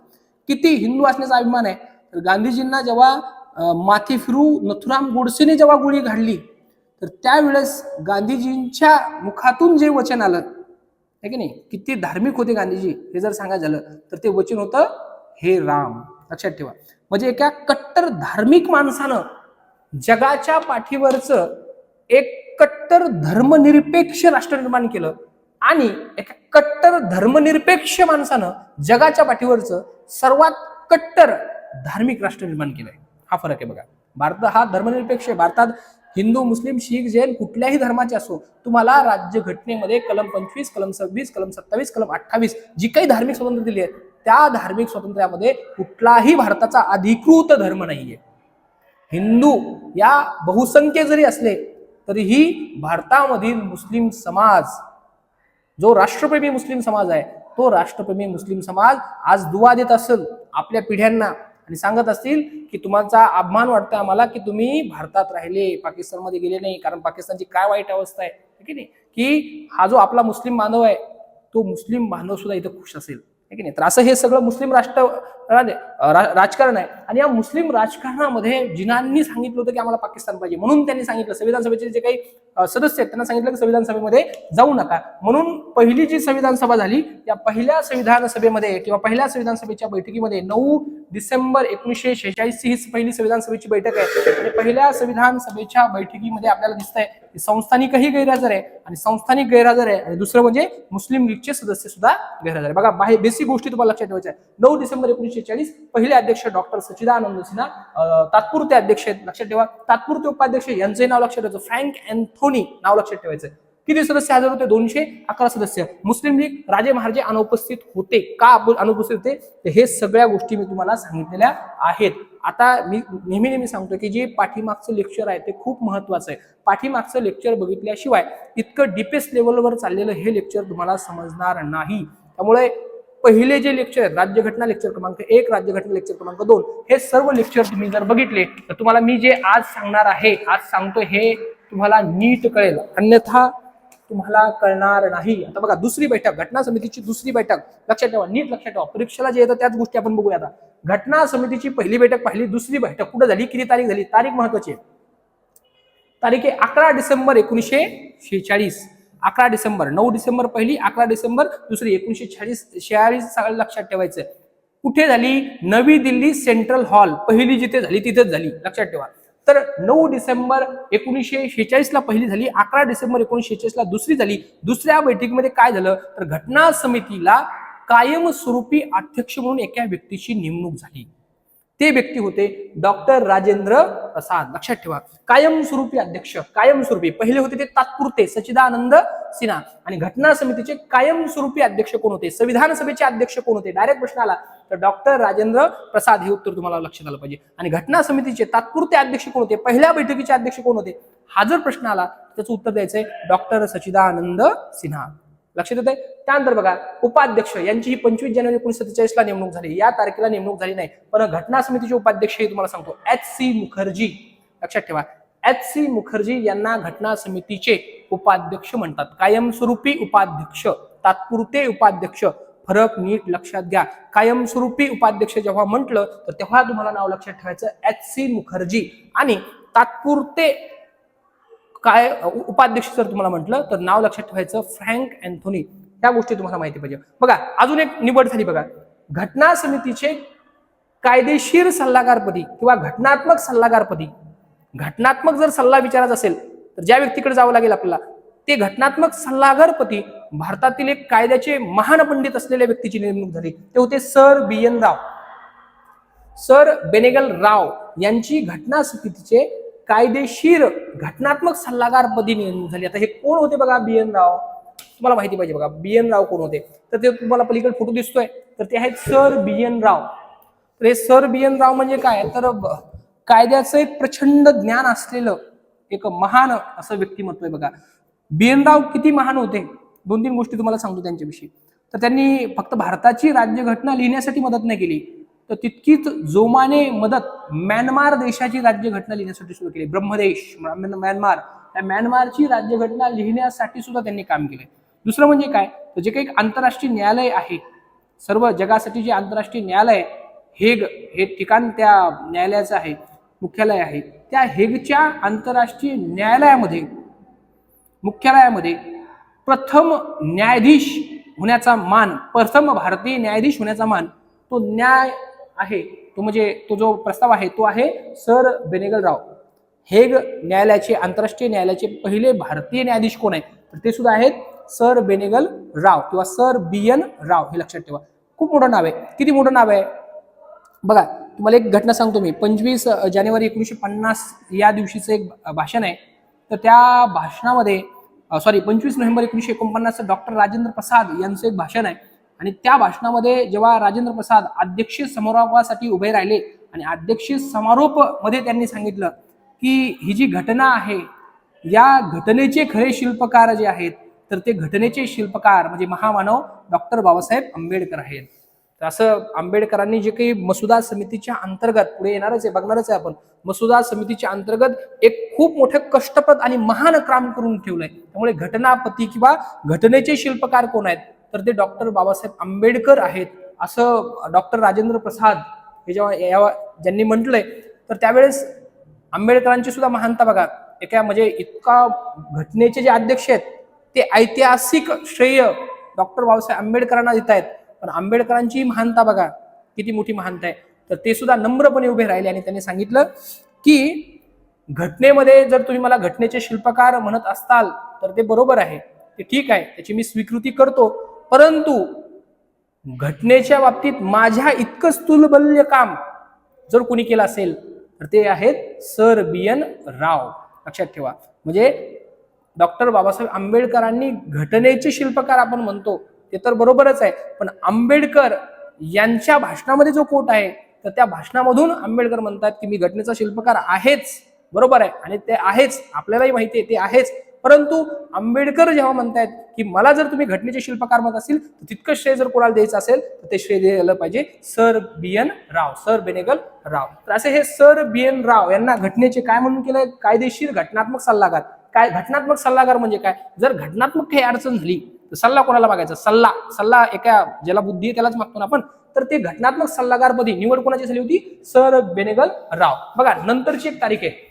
किती हिंदू असण्याचा अभिमान आहे. तर गांधीजींना जेव्हा माथी फिरू नथुराम गोडसेने जेव्हा गोळी घाडली तर त्यावेळेस गांधीजींच्या मुखातून जे वचन आलं आहे की नाही, किती धार्मिक होते गांधीजी हे जर सांगायचं झालं तर ते वचन होतं हे राम. लक्षात ठेवा. म्हणजे एका कट्टर धार्मिक माणसानं जगाच्या पाठीवरचं एक कट्टर धर्मनिरपेक्ष राष्ट्र निर्माण केलं आणि एका कट्टर धर्मनिरपेक्ष माणसानं जगाच्या पाठीवरचं सर्वात कट्टर धार्मिक राष्ट्र निर्माण केलंय. हा फरक आहे बघा. भारत हा धर्मनिरपेक्ष आहे. भारतात हिंदू, मुस्लिम, शीख, जैन कुठल्याही धर्माचे असो, तुम्हाला राज्यघटनेमध्ये कलम 25, कलम 26, कलम 27, कलम 28 जी काही धार्मिक स्वातंत्र्य दिली आहे त्या धार्मिक स्वातंत्र्यामध्ये कुठलाही भारताचा अधिकृत धर्म नाहीये. हिंदू या बहुसंख्य जरी असले तरीही भारतामधील मुस्लिम समाज जो राष्ट्रप्रेमी मुस्लिम समाज आहे तो राष्ट्रप्रेमी मुस्लिम समाज आज दुवा देत असेल आपल्या पिढ्यांना आणि सांगत असतील की तुम्हाला अभिमान वाटतं आम्हाला की तुम्ही भारतात राहिले, पाकिस्तानमध्ये गेले नाही. कारण पाकिस्तानची काय वाईट अवस्था आहे की नाही, की हा जो आपला मुस्लिम बांधव आहे तो मुस्लिम बांधव सुद्धा इथं खुश असेल की नाही. तर असं हे सगळं मुस्लिम राजकारण आहे. आणि या मुस्लिम राजकारणामध्ये जिनांनी सांगितलं होतं की आम्हाला पाकिस्तान पाहिजे. म्हणून त्यांनी सांगितलं संविधान सभेचे जे काही सदस्य आहेत त्यांना सांगितलं की संविधान सभेमध्ये जाऊ नका. म्हणून पहिली जी संविधान सभा झाली या पहिल्या संविधान सभेमध्ये किंवा पहिल्या संविधान सभेच्या बैठकीमध्ये 9 डिसेंबर 1946 ही पहिली संविधान सभेची बैठक आहे. आणि पहिल्या संविधान सभेच्या बैठकीमध्ये आपल्याला दिसतंय की संस्थानिकही गैरहजर आहे आणि संस्थानिक गैरहजर आहे आणि दुसरं म्हणजे मुस्लिम लीगचे सदस्य सुद्धा गैरहजर आहे. बघा बेसिक गोष्टी तुम्हाला लक्षात ठेवायच्या आहे. 9 डिसेंबर 1946 पहिले अध्यक्ष डॉक्टर सच्चिदानंद सिन्हा, तात्पुरते अध्यक्ष आहेत लक्षात ठेवा. तात्पुरते उपाध्यक्ष यांचे नाव लक्षात ठेवायचं, फ्रँक अँथोनी नाव लक्षात ठेवायचं. किती सदस्य हजर होते? 211 सदस्य. मुस्लिम लीग राजे महाराजे अनुपस्थित होते का? अनुपस्थित होते? तर हे सगळ्या गोष्टी मी तुम्हाला सांगितलेल्या आहेत. आता मी नेहमी सांगतो की जे पाठीमागचं लेक्चर आहे ते खूप महत्वाचं आहे. पाठीमागचं लेक्चर बघितल्याशिवाय इतकं डीपेस्ट लेवलवर चाललेलं हे लेक्चर तुम्हाला समजणार नाही. त्यामुळे पहिले जे लेक्चर आहेत, राज्यघटना लेक्चर क्रमांक 1, राज्यघटना लेक्चर क्रमांक 2, हे सर्व लेक्चर तुम्ही जर बघितले तर तुम्हाला मी जे आज सांगणार आहे, आज सांगतो हे तुम्हाला नीट कळेल, अन्यथा तुम्हाला कळणार नाही. आता बघा, दुसरी बैठक, घटना समितीची दुसरी बैठक, लक्षात ठेवा, नीट लक्षात ठेवा. परीक्षेला जे येतं त्याच गोष्टी आपण बघूया. आता घटना समितीची पहिली बैठक पाहिली, दुसरी बैठक कुठे झाली, किती तारीख झाली? तारीख महत्वाची आहे. तारीख आहे 11 डिसेंबर 1946. 11 डिसेंबर, 9 डिसेंबर पहिली, 11 डिसेंबर दुसरी, 1946 लक्षात ठेवायचं. कुठे झाली? नवी दिल्ली सेंट्रल हॉल, पहिली जिथे झाली तिथेच झाली, लक्षात ठेवा. तर 9 डिसेंबर 1946 ला पहिली झाली, 11 डिसेंबर 1946 ला दुसरी झाली. दुसऱ्या बैठकीमध्ये काय झालं तर घटना समितीला कायमस्वरूपी अध्यक्ष म्हणून एका व्यक्तीची नेमणूक झाली. ते व्यक्ती होते डॉक्टर राजेंद्र प्रसाद. लक्षात ठेवा, कायमस्वरूपी अध्यक्ष, कायमस्वरूपी. पहिले होते ते तात्पुरते सच्चिदानंद सिन्हा. आणि घटना समितीचे कायमस्वरूपी अध्यक्ष कोण होते? संविधान सभेचे अध्यक्ष कोण होते? डायरेक्ट प्रश्न आला तर डॉक्टर राजेंद्र प्रसाद, हे उत्तर तुम्हाला लक्षात आलं पाहिजे. आणि घटना समितीचे तात्पुरते अध्यक्ष कोण होते? पहिल्या बैठकीचे अध्यक्ष कोण होते? हा जर प्रश्न आला त्याचं उत्तर द्यायचंय डॉक्टर सच्चिदानंद सिन्हा. लक्षात येते. त्यानंतर बघा, उपाध्यक्ष यांची ही 25 जानेवारी 1947 ला नेमणूक झाली. या तारखेला नेमणूक झाली नाही, पण घटना समितीचे उपाध्यक्ष हे तुम्हाला सांगतो H.C. मुखर्जी. लक्षात ठेवा, H.C. मुखर्जी यांना घटना समितीचे उपाध्यक्ष म्हणतात. कायमस्वरूपी उपाध्यक्ष, तात्पुरते उपाध्यक्ष, फरक नीट लक्षात घ्या. कायमस्वरूपी उपाध्यक्ष जेव्हा म्हटलं तर तेव्हा तुम्हाला नाव लक्षात ठेवायचं H.C. मुखर्जी. आणि तात्पुरते काय उपाध्यक्ष जर तुम्हाला म्हटलं तर नाव लक्षात ठेवायचं फ्रँक अँथोनी. त्या गोष्टी तुम्हाला माहिती पाहिजे. बघा, अजून एक निवड झाली बघा, घटना समितीचे कायदेशीर सल्लागारपदी किंवा घटनात्मक सल्लागारपदी. घटनात्मक जर सल्ला विचारायचा असेल तर ज्या व्यक्तीकडे जावं लागेल आपल्याला, ते घटनात्मक सल्लागारपदी भारतातील एक कायद्याचे महान पंडित असलेल्या व्यक्तीची नेमणूक झाली. ते होते सर B.N. राव. सर बेनेगल राव यांची घटना समितीचे कायदेशीर घटनात्मक सल्लागारपदी नेमणूक झाली. आता हे कोण होते बघा? B.N. राव. तुम्हाला माहिती पाहिजे बघा, B.N. राव कोण होते? तर ते तुम्हाला पलीकडे फोटो दिसतोय, तर ते आहेत सर B.N. राव. तर हे सर B.N. राव म्हणजे काय? तर कायद्याचं एक प्रचंड ज्ञान असलेलं एक महान असं व्यक्तिमत्व आहे बघा. B.N. राव किती महान होते? 2-3 गोष्टी तुम्हाला सांगतो त्यांच्याविषयी. तर त्यांनी फक्त भारताची राज्यघटना लिहिण्यासाठी मदत नाही केली, तर तितकीच जोमाने मदत म्यानमार देशाची राज्यघटना लिहिण्यासाठी सुरू केली. ब्रह्मदेश म्यानमार, त्या म्यानमारची राज्यघटना लिहिण्यासाठी सुद्धा त्यांनी काम केले. दुसरं म्हणजे काय, तर जे काही आंतरराष्ट्रीय न्यायालय आहे, सर्व जगासाठी जे आंतरराष्ट्रीय न्यायालय, हेग हे ठिकाण त्या न्यायालयाचं आहे, मुख्यालय आहे, त्या हेगच्या आंतरराष्ट्रीय मुख्यालयामध्ये प्रथम न्यायाधीश होण्याचा मान, प्रथम भारतीय न्यायाधीश होण्याचा मान, तो न्याय आहे, तो म्हणजे तो जो प्रस्ताव आहे तो आहे सर बेनेगल राव. हेग न्यायालयाचे, आंतरराष्ट्रीय न्यायालयाचे पहिले भारतीय न्यायाधीश कोण आहेत तर ते सुद्धा आहेत सर बेनेगल राव किंवा सर B.N. राव. हे लक्षात ठेवा, खूप मोठं नाव आहे. किती मोठं नाव आहे बघा. तुम्हाला एक घटना सांगतो मी. 25 जानेवारी 1950 या दिवशीचं एक भाषण आहे. तर त्या भाषणामध्ये 25 नोव्हेंबर 1949 डॉक्टर राजेंद्र प्रसाद यांचं एक भाषण आहे. आणि त्या भाषणामध्ये जेव्हा राजेंद्र प्रसाद अध्यक्षीय समारोपासाठी उभे राहिले आणि अध्यक्षीय समारोप मध्ये त्यांनी सांगितलं की ही जी घटना आहे, या घटनेचे खरे शिल्पकार जे आहेत तर ते घटनेचे शिल्पकार म्हणजे महामानव डॉक्टर बाबासाहेब आंबेडकर आहेत. तर असं आंबेडकरांनी जे काही मसुदा समितीच्या अंतर्गत, पुढे येणारच आहे, बघणारच आहे आपण, मसुदा समितीच्या अंतर्गत एक खूप मोठं कष्टप्रद आणि महान काम करून ठेवलंय. त्यामुळे घटनापती किंवा घटनेचे शिल्पकार कोण आहेत तर ते डॉक्टर बाबासाहेब आंबेडकर आहेत, असं डॉक्टर राजेंद्र प्रसाद हे जेव्हा ज्यांनी म्हटलंय. तर त्यावेळेस आंबेडकरांची सुद्धा महानता बघा. एका म्हणजे इतका घटनेचे जे अध्यक्ष आहेत ते ऐतिहासिक श्रेय डॉक्टर बाबासाहेब आंबेडकरांना देत आहेत, पण आंबेडकरांची महानता बघा, किती मोठी महानता आहे. तर ते सुद्धा नम्रपणे उभे राहिले आणि त्यांनी सांगितलं की घटनेमध्ये जर तुम्ही मला घटनेचे शिल्पकार म्हणत असताल तर ते बरोबर आहे, ते ठीक आहे, त्याची मी स्वीकृती करतो, परंतु घटनेच्या बाबतीत माझ्या इतकंच तुल्यबल्य काम जर कोणी केलं असेल तर ते आहेत सर B.N. राव. लक्षात ठेवा, म्हणजे डॉक्टर बाबासाहेब आंबेडकरांनी घटनेचे शिल्पकार आपण म्हणतो ते तर बरोबरच आहे, पण आंबेडकर यांच्या भाषणामध्ये जो कोट आहे तर त्या भाषणामधून आंबेडकर म्हणतात की मी घटनेचा शिल्पकार आहेच, बरोबर आहे, आणि ते आहेच, आपल्यालाही माहिती आहे ते आहेच. परंतु आंबेडकर जेव्हा म्हणतायत की मला जर तुम्ही घटनेचे शिल्पकार म्हणत असेल तर तितकं श्रेय जर कोणाला द्यायचं असेल तर ते श्रेय द्यायला पाहिजे सर बी.एन. राव, सर बेनेगल राव. तर असे हे सर बी.एन. राव यांना घटनेचे काय म्हणून केलंय, कायदेशीर घटनात्मक सल्लागार. काय घटनात्मक सल्लागार म्हणजे काय, जर घटनात्मक काही अडचण झाली तर सल्ला कोणाला मागायचा, सल्ला एका ज्याला बुद्धी आहे त्यालाच मागतो ना आपण. तर ते घटनात्मक सल्लागारपदी निवड कोणाची झाली होती, सर बेनेगल राव. बघा नंतरची एक तारीख आहे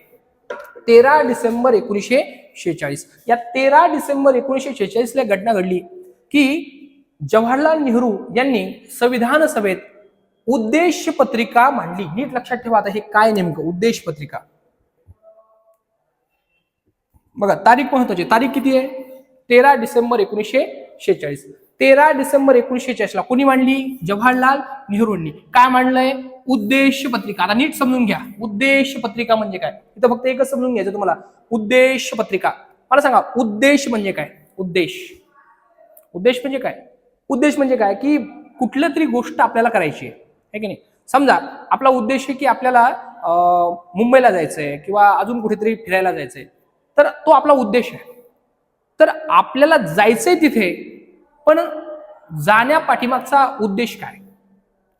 13 डिसेंबर 1946. या 13 डिसेंबर 1946 ला घटना घडली की जवाहरलाल नेहरू यांनी संविधान सभेत उद्देश पत्रिका मांडली. नीट लक्षात ठेवा आता हे काय नेमकं उद्देश पत्रिका. बघा तारीख महत्वाची, तारीख किती आहे, 13 डिसेंबर 1946. 13 डिसेंबर 1946 ला कोणी मांडली, जवाहरलाल नेहरूंनी. काय मांडलंय, उद्देश पत्रिका. आता नीट समजून घ्या उद्देश पत्रिका म्हणजे काय. इथं फक्त एकच समजून घ्यायचं तुम्हाला, उद्देश पत्रिका. मला सांगा उद्देश म्हणजे काय, उद्देश म्हणजे काय, उद्देश म्हणजे काय की कुठल्या तरी गोष्ट आपल्याला करायची आहे की नाही. समजा आपला उद्देश आहे की आपल्याला मुंबईला जायचंय किंवा अजून कुठेतरी फिरायला जायचंय, तर तो आपला उद्देश आहे. तर आपल्याला जायचंय तिथे, पण जाण्यापाठीमागचा उद्देश काय आहे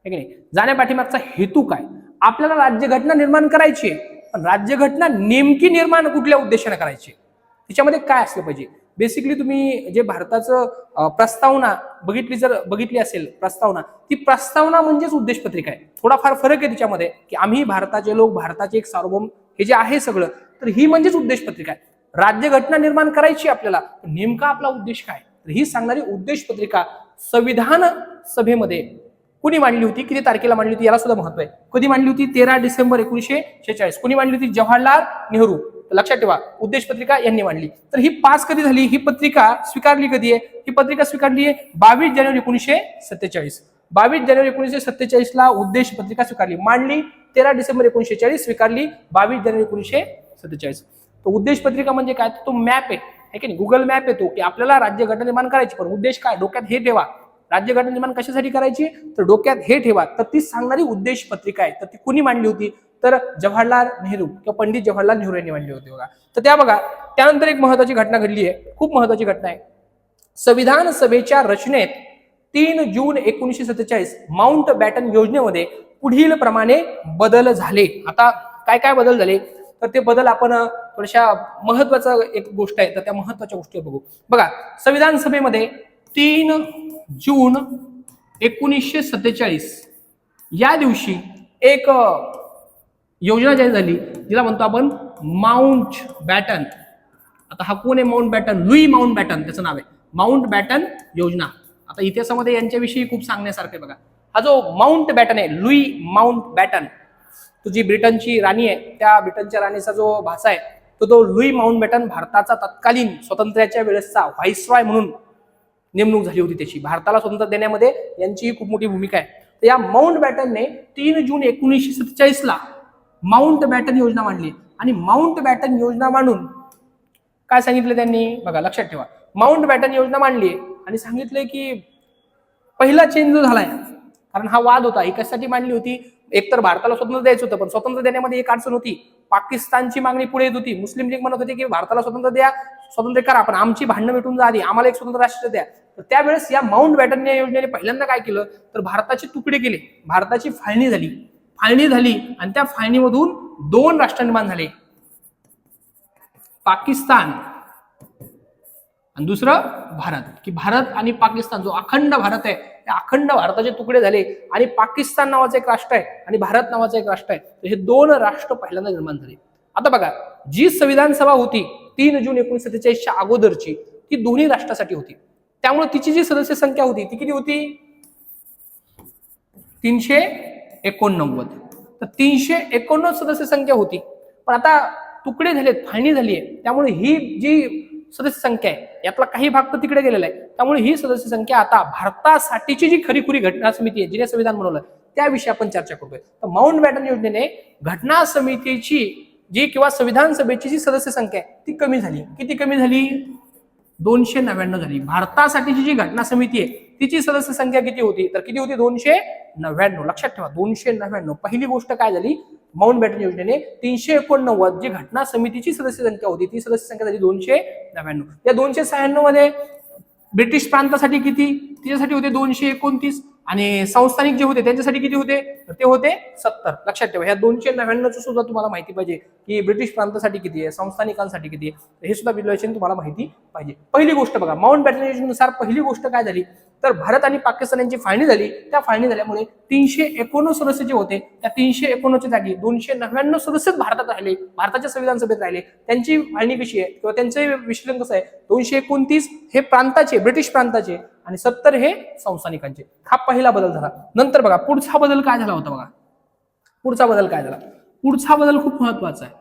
की नाही, जाण्यापाठीमागचा हेतू काय. आपल्याला राज्यघटना निर्माण करायची आहे, पण राज्यघटना नेमकी निर्माण कुठल्या उद्देशाने करायची, त्याच्यामध्ये काय असलं पाहिजे. बेसिकली तुम्ही जे भारताचं प्रस्तावना बघितली असेल, प्रस्तावना, ती प्रस्तावना म्हणजेच उद्देश पत्रिका आहे. थोडाफार फरक आहे त्याच्यामध्ये की आम्ही भारताचे लोक, भारताचे एक सार्वभौम, हे जे आहे सगळं, तर ही म्हणजेच उद्देश पत्रिका आहे. राज्यघटना निर्माण करायची आपल्याला, नेमका आपला उद्देश काय, तर ही सांगणारी उद्देश पत्रिका संविधान सभेमध्ये कुणी मांडली होती, किती तारखेला मांडली होती याला सुद्धा महत्व आहे. कधी मांडली होती, 13 डिसेंबर 1946. कुणी मांडली होती, जवाहरलाल नेहरू. लक्षात ठेवा उद्देश पत्रिका यांनी मांडली. तर ही पास कधी झाली, ही पत्रिका स्वीकारली कधी आहे, ही पत्रिका स्वीकारली आहे 22 जानेवारी 1947. 22 जानेवारी 1947 ला उद्देश पत्रिका स्वीकारली, मांडली 13 डिसेंबर 1946, स्वीकारली 22 जानेवारी 1947. तो उद्देश पत्रिका म्हणजे काय, तो मॅप आहे की नाही, गुगल मॅप आहे तो, की आपल्याला राज्यघटना निर्माण करायची, पण उद्देश काय डोक्यात हे ठेवा. राज्यघटना निर्माण कशासाठी करायची, तर डोक्यात हे ठेवा. तर ती सांगणारी उद्देश पत्रिका आहे. तर ती कुणी मांडली होती, तर जवाहरलाल नेहरू किंवा पंडित जवाहरलाल नेहरू यांनी मांडली होती. बघा तर त्या बघा त्यानंतर एक महत्वाची घटना घडली आहे, खूप महत्वाची घटना आहे. संविधान सभेच्या रचनेत 3 जून 1947 माउंट बॅटन योजनेमध्ये पुढील प्रमाणे बदल झाले. आता काय काय बदल झाले, तर ते बदल आपण थोड्याशा महत्वाचा एक गोष्ट आहे, तर त्या महत्वाच्या गोष्टी बघू. बघा संविधान सभेमध्ये 3 जून 1947 या दिवशी एक योजना जाहीर झाली, जिला म्हणतो आपण माउंट बॅटन. आता हा कोण आहे Mountbatten, Louis Mountbatten त्याचं नाव आहे, माउंट बॅटन योजना. आता इतिहासामध्ये यांच्याविषयी खूप सांगण्यासारखं आहे. बघा हा जो माउंट बॅटन आहे, लुई माउंट बॅटन, तो जी ब्रिटनची राणी आहे, त्या ब्रिटनच्या राणीचा जो भाचा आहे तो लुई माउंट बॅटन भारताचा तत्कालीन स्वातंत्र्याच्या वेळेसचा व्हाईसरॉय म्हणून नेमणूक झाली होती त्याची. भारताला स्वातंत्र्य देण्यामध्ये यांची खूप मोठी भूमिका आहे. तर या माउंट बॅटनने 3 जून 1947 ला माउंट बॅटन योजना मांडली. आणि माउंट बॅटन योजना मांडून काय सांगितलं त्यांनी, बघा लक्षात ठेवा, माउंट बॅटन योजना मांडली आणि सांगितलंय की पहिला चेंज जो झालाय, कारण हा वाद होता, ही कशासाठी मांडली होती, एकतर भारताला स्वातंत्र्य द्यायचं होतं, पण स्वातंत्र्य देण्यामध्ये एक अडचण होती, पाकिस्तानची मागणी पुढे येत होती. मुस्लिम लीग म्हणत होते की भारताला स्वातंत्र्य द्या, स्वातंत्र्य करा, पण आमची भांडणं मिटून जा आधी, आम्हाला एक स्वतंत्र राष्ट्र द्या. तर त्यावेळेस या माउंट बॅटन योजनेने पहिल्यांदा काय केलं, तर भारताचे तुकडे केले, भारताची फाळणी झाली आणि त्या फाळणीमधून 2 राष्ट्र निर्माण झाले, पाकिस्तान आणि दुसरं भारत. की भारत आणि पाकिस्तान जो अखंड भारत आहे, त्या अखंड भारताचे तुकडे झाले आणि पाकिस्तान नावाचं एक राष्ट्र आहे आणि भारत नावाचं एक राष्ट्र आहे. तर हे 2 राष्ट्र पहिल्यांदा निर्माण झाले. आता बघा जी संविधान सभा होती 3 जून 1947 च्या अगोदरची, ती दोन्ही राष्ट्रासाठी होती. त्यामुळे तिची जी सदस्य संख्या होती ती किती होती, 389. तर 389 सदस्य संख्या होती. पण आता तुकडे झालेत, फाळणी झाली आहे, त्यामुळे ही जी सदस्य संख्या आहे यातला काही भाग तर तिकडे गेलेला आहे. त्यामुळे ही सदस्य संख्या आता भारतासाठीची जी खरी घटना समिती आहे, जिने संविधान बनवलं, त्याविषयी आपण चर्चा करतोय. तर माउंट बॅटन योजनेने घटना समितीची जी किंवा संविधान सभेची जी सदस्य संख्या आहे ती कमी झाली. किती कमी झाली? 299 झाली. भारतासाठीची जी घटना समिती आहे तिची सदस्य संख्या किती होती? तर किती होती? 299. लक्षात ठेवा 299. पहिली गोष्ट काय झाली? माउंट बॅटन योजनेने 389 जी घटना समितीची सदस्य संख्या होती ती सदस्य संख्या झाली 299. या 296 मध्ये ब्रिटिश प्रांतासाठी किती? तिच्यासाठी होते 229 आणि संस्थानिक जे होते त्यांच्यासाठी किती होते? तर ते होते 70. लक्षात ठेवा ह्या 299 चं सुद्धा तुम्हाला माहिती पाहिजे की ब्रिटिश प्रांतासाठी किती आहे, संस्थानिकांसाठी किती आहे, हे सुद्धा विश्लेषण तुम्हाला माहिती पाहिजे. पहिली गोष्ट बघा, माउंट बॅटन योजनेनुसार पहिली गोष्ट काय झाली? तर भारत आणि पाकिस्तान यांची फाळणी झाली. त्या फाळणी झाल्यामुळे 319 सदस्य जे होते त्या 319 च्या जागी 299 सदस्यच भारतात राहिले, भारताच्या संविधान सभेत राहिले. त्यांची फाळणी कशी आहे किंवा त्यांचे विश्लेषण कसं आहे? 229 हे प्रांताचे, ब्रिटिश प्रांताचे आणि 70 हे संस्थानिकांचे. हा पहिला बदल झाला. नंतर बघा पुढचा बदल काय झाला होता? बघा पुढचा बदल काय झाला? पुढचा बदल खूप महत्वाचा आहे.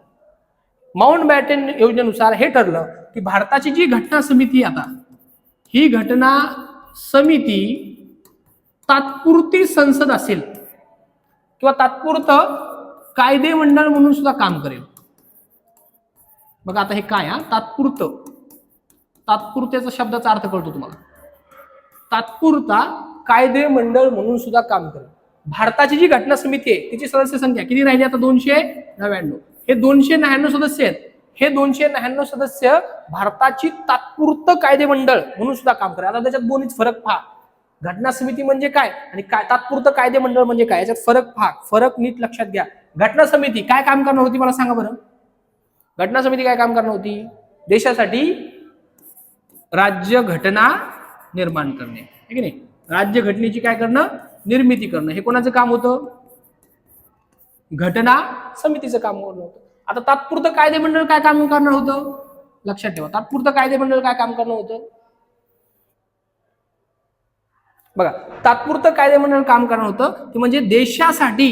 माउंट बॅटन योजनेनुसार हे ठरलं की भारताची जी घटना समिती आता ही घटना समिती तात्पुरती संसद असेल किंवा तात्पुरतं कायदे मंडळ म्हणून सुद्धा काम करेल. बघा आता हे काय? तात्पुरतं, तात्पुरत्याचा शब्दाचा अर्थ कळतो तुम्हाला? तात्पुरता कायदे मंडळ म्हणून सुद्धा काम करेल. भारताची जी घटना समिती आहे तिची सदस्य संख्या किती राहिली आता? 299. हे 299 सदस्य आहेत. हे 299 सदस्य भारताची तात्पुरतं कायदे मंडळ म्हणून सुद्धा काम करेल. आता त्याच्यात दोन्हीच फरक पहा. घटना समिती म्हणजे काय आणि तात्पुरतं कायदे मंडळ म्हणजे काय, याच्यात फरक पहा. फरक नीट लक्षात घ्या. घटना समिती काय काम करणार होती मला सांगा बरं? घटना समिती काय काम करणार होती? देशासाठी राज्य घटना निर्माण करणे, है की नाही? राज्य घटनेची काय करणं? निर्मिती करणं. हे कोणाचं काम होतं? घटना समितीचं काम होतं. आता तात्पुरतं कायदे मंडळ काय काम करणार होतं? लक्षात ठेवा तात्पुरतं कायदे मंडळ काय काम करणार होतं? बघा तात्पुरतं कायदे मंडळ काम करणार होतं की म्हणजे देशासाठी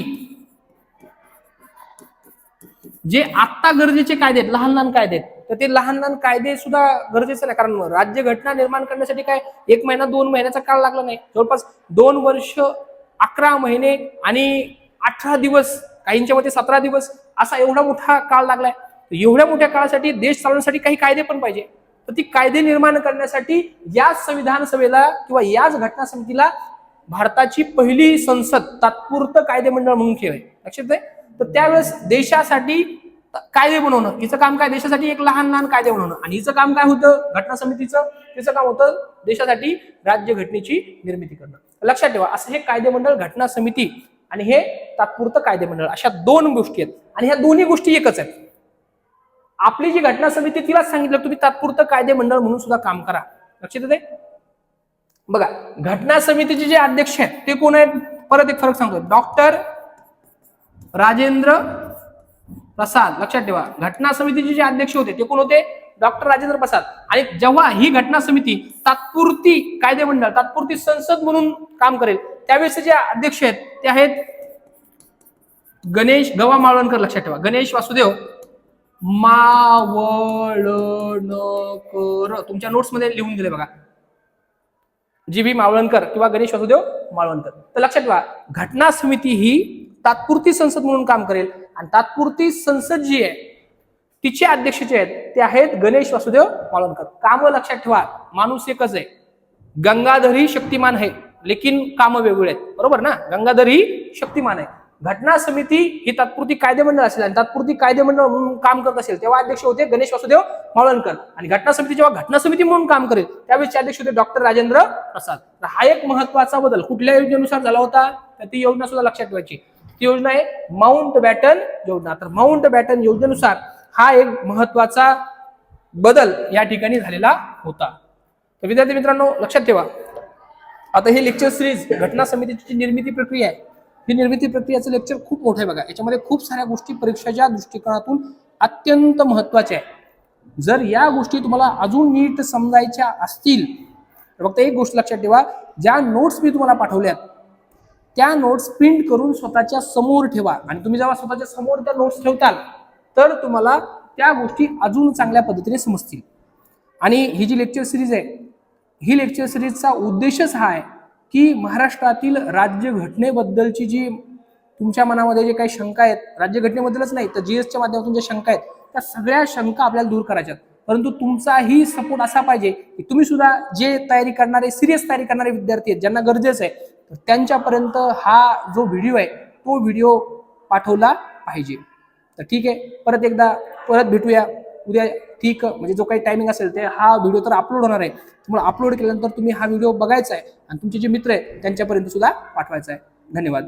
जे आता गरजेचे कायदे आहेत, लहान लहान कायदे आहेत, तर ते लहान लहान कायदे सुद्धा गरजेचे नाही. कारण राज्य घटना निर्माण करण्यासाठी काय 1 महिना 2 महिन्याचा काळ लागला नाही. जवळपास 2 वर्ष 11 महिने आणि 18 दिवस, काहींच्या मध्ये 17 दिवस असा एवढा मोठा काळ लागलाय. एवढ्या मोठ्या काळासाठी देश चालवण्यासाठी काही कायदे पण पाहिजे. तर ती कायदे निर्माण करण्यासाठी याच संविधान सभेला किंवा याच घटना समितीला भारताची पहिली संसद तात्पुरतं कायदे मंडळ म्हणून केलंय. लक्षात आहे? तर त्यावेळेस देशासाठी कायदे बनवणं हिचं काम काय? देशासाठी एक लहान लहान कायदे बनवणं. आणि हिचं काम काय होतं? घटना समितीचं तिचं काम होतं देशासाठी राज्य घटनेची निर्मिती करणं. लक्षात ठेवा असं हे कायदे मंडळ, घटना समिती आणि हे तात्पुरतं कायदे मंडळ अशा 2 गोष्टी आहेत. आणि ह्या दोन्ही गोष्टी एकच आहेत. आपली जी घटना समिती तिलाच सांगितलं तुम्ही तात्पुरतं कायदे मंडळ म्हणून सुद्धा काम करा. लक्षात येते? बघा घटना समितीचे जे अध्यक्ष आहेत ते कोण आहेत? परत एक फरक सांगतो. डॉक्टर राजेंद्र प्रसाद. लक्षात ठेवा घटना समितीचे जे अध्यक्ष होते ते कोण होते? डॉक्टर राजेंद्र प्रसाद. आणि जेव्हा ही घटना समिती तात्पुरती कायदे मंडळ, तात्पुरती संसद म्हणून काम करेल त्यावेळेस जे अध्यक्ष आहेत ते आहेत गणेश गवा मावळणकर. लक्षात ठेवा गणेश वासुदेव मावळणकर. तुमच्या नोट्स मध्ये लिहून दिले बघा, जी.बी. मावळणकर किंवा गणेश वासुदेव मावळणकर. तर लक्षात ठेवा घटना समिती ही तात्पुरती संसद म्हणून काम करेल आणि तात्पुरती संसद जी आहे तिचे अध्यक्ष जे आहेत ते आहेत गणेश वासुदेव मावळणकर. काम लक्षात ठेवा माणूस एकच आहे, गंगाधर ही शक्तिमान आहे लेकिन काम वेगवेगळे आहेत. बरोबर ना? गंगाधर ही शक्तिमान आहे. घटना समिती ही तात्पुरती कायदे मंडळ असेल आणि तात्पुरती कायदे मंडळ म्हणून काम करत असेल तेव्हा अध्यक्ष होते गणेश वासुदेव मावळणकर. आणि घटना समिती जेव्हा घटना समिती म्हणून काम करेल त्यावेळेचे अध्यक्ष होते डॉक्टर राजेंद्र प्रसाद. तर हा एक महत्वाचा बदल कुठल्या योजनेनुसार झाला होता? तर ती योजना सुद्धा लक्षात ठेवायची. ती योजना आहे माउंट बॅटन योजना. तर माउंट बॅटन योजनेनुसार हा एक महत्वाचा बदल या ठिकाणी झालेला होता. तर विद्यार्थी मित्रांनो लक्षात ठेवा आता हे लेक्चर सिरीज घटना समितीची निर्मिती प्रक्रिया आहे. ही निर्मिती प्रक्रियाचं लेक्चर खूप मोठं आहे बघा. याच्यामध्ये खूप साऱ्या गोष्टी परीक्षेच्या दृष्टिकोनातून अत्यंत महत्वाच्या आहे. जर या गोष्टी तुम्हाला अजून नीट समजायच्या असतील तर फक्त एक गोष्ट लक्षात ठेवा, ज्या नोट्स मी तुम्हाला पाठवल्यात त्या नोट्स प्रिंट करून स्वतःच्या समोर ठेवा. आणि तुम्ही जेव्हा स्वतःच्या समोर त्या नोट्स ठेवताल तर तुम्हाला त्या गोष्टी अजून चांगल्या पद्धतीने समजतील. आणि ही जी लेक्चर सिरीज आहे ही लेक्चर सिरीजचा उद्देशच हा आहे की महाराष्ट्रातील राज्य घटनेबद्दलची जी तुमच्या मनामध्ये जे काही शंका आहेत, राज्य घटनेबद्दलच नाही तर जीएसच्या माध्यमातून ज्या शंका आहेत त्या सगळ्या शंका आपल्याला दूर करायच्यात. परंतु तुमचाही सपोर्ट असा पाहिजे की तुम्ही सुद्धा जे तयारी करणारे, सिरियस तयारी करणारे विद्यार्थी आहेत, ज्यांना गरजेचं आहे, तर त्यांच्यापर्यंत हा जो व्हिडिओ आहे तो व्हिडिओ पाठवला पाहिजे. तर ठीक आहे, परत भेटूया उद्या. ठीक, म्हणजे जो काही टायमिंग असेल ते हा व्हिडिओ तर अपलोड होणार आहे, त्यामुळे अपलोड केल्यानंतर तुम्ही हा व्हिडिओ बघायचा आहे आणि तुमचे जे मित्र आहेत त्यांच्यापर्यंत सुद्धा पाठवायचा आहे. धन्यवाद.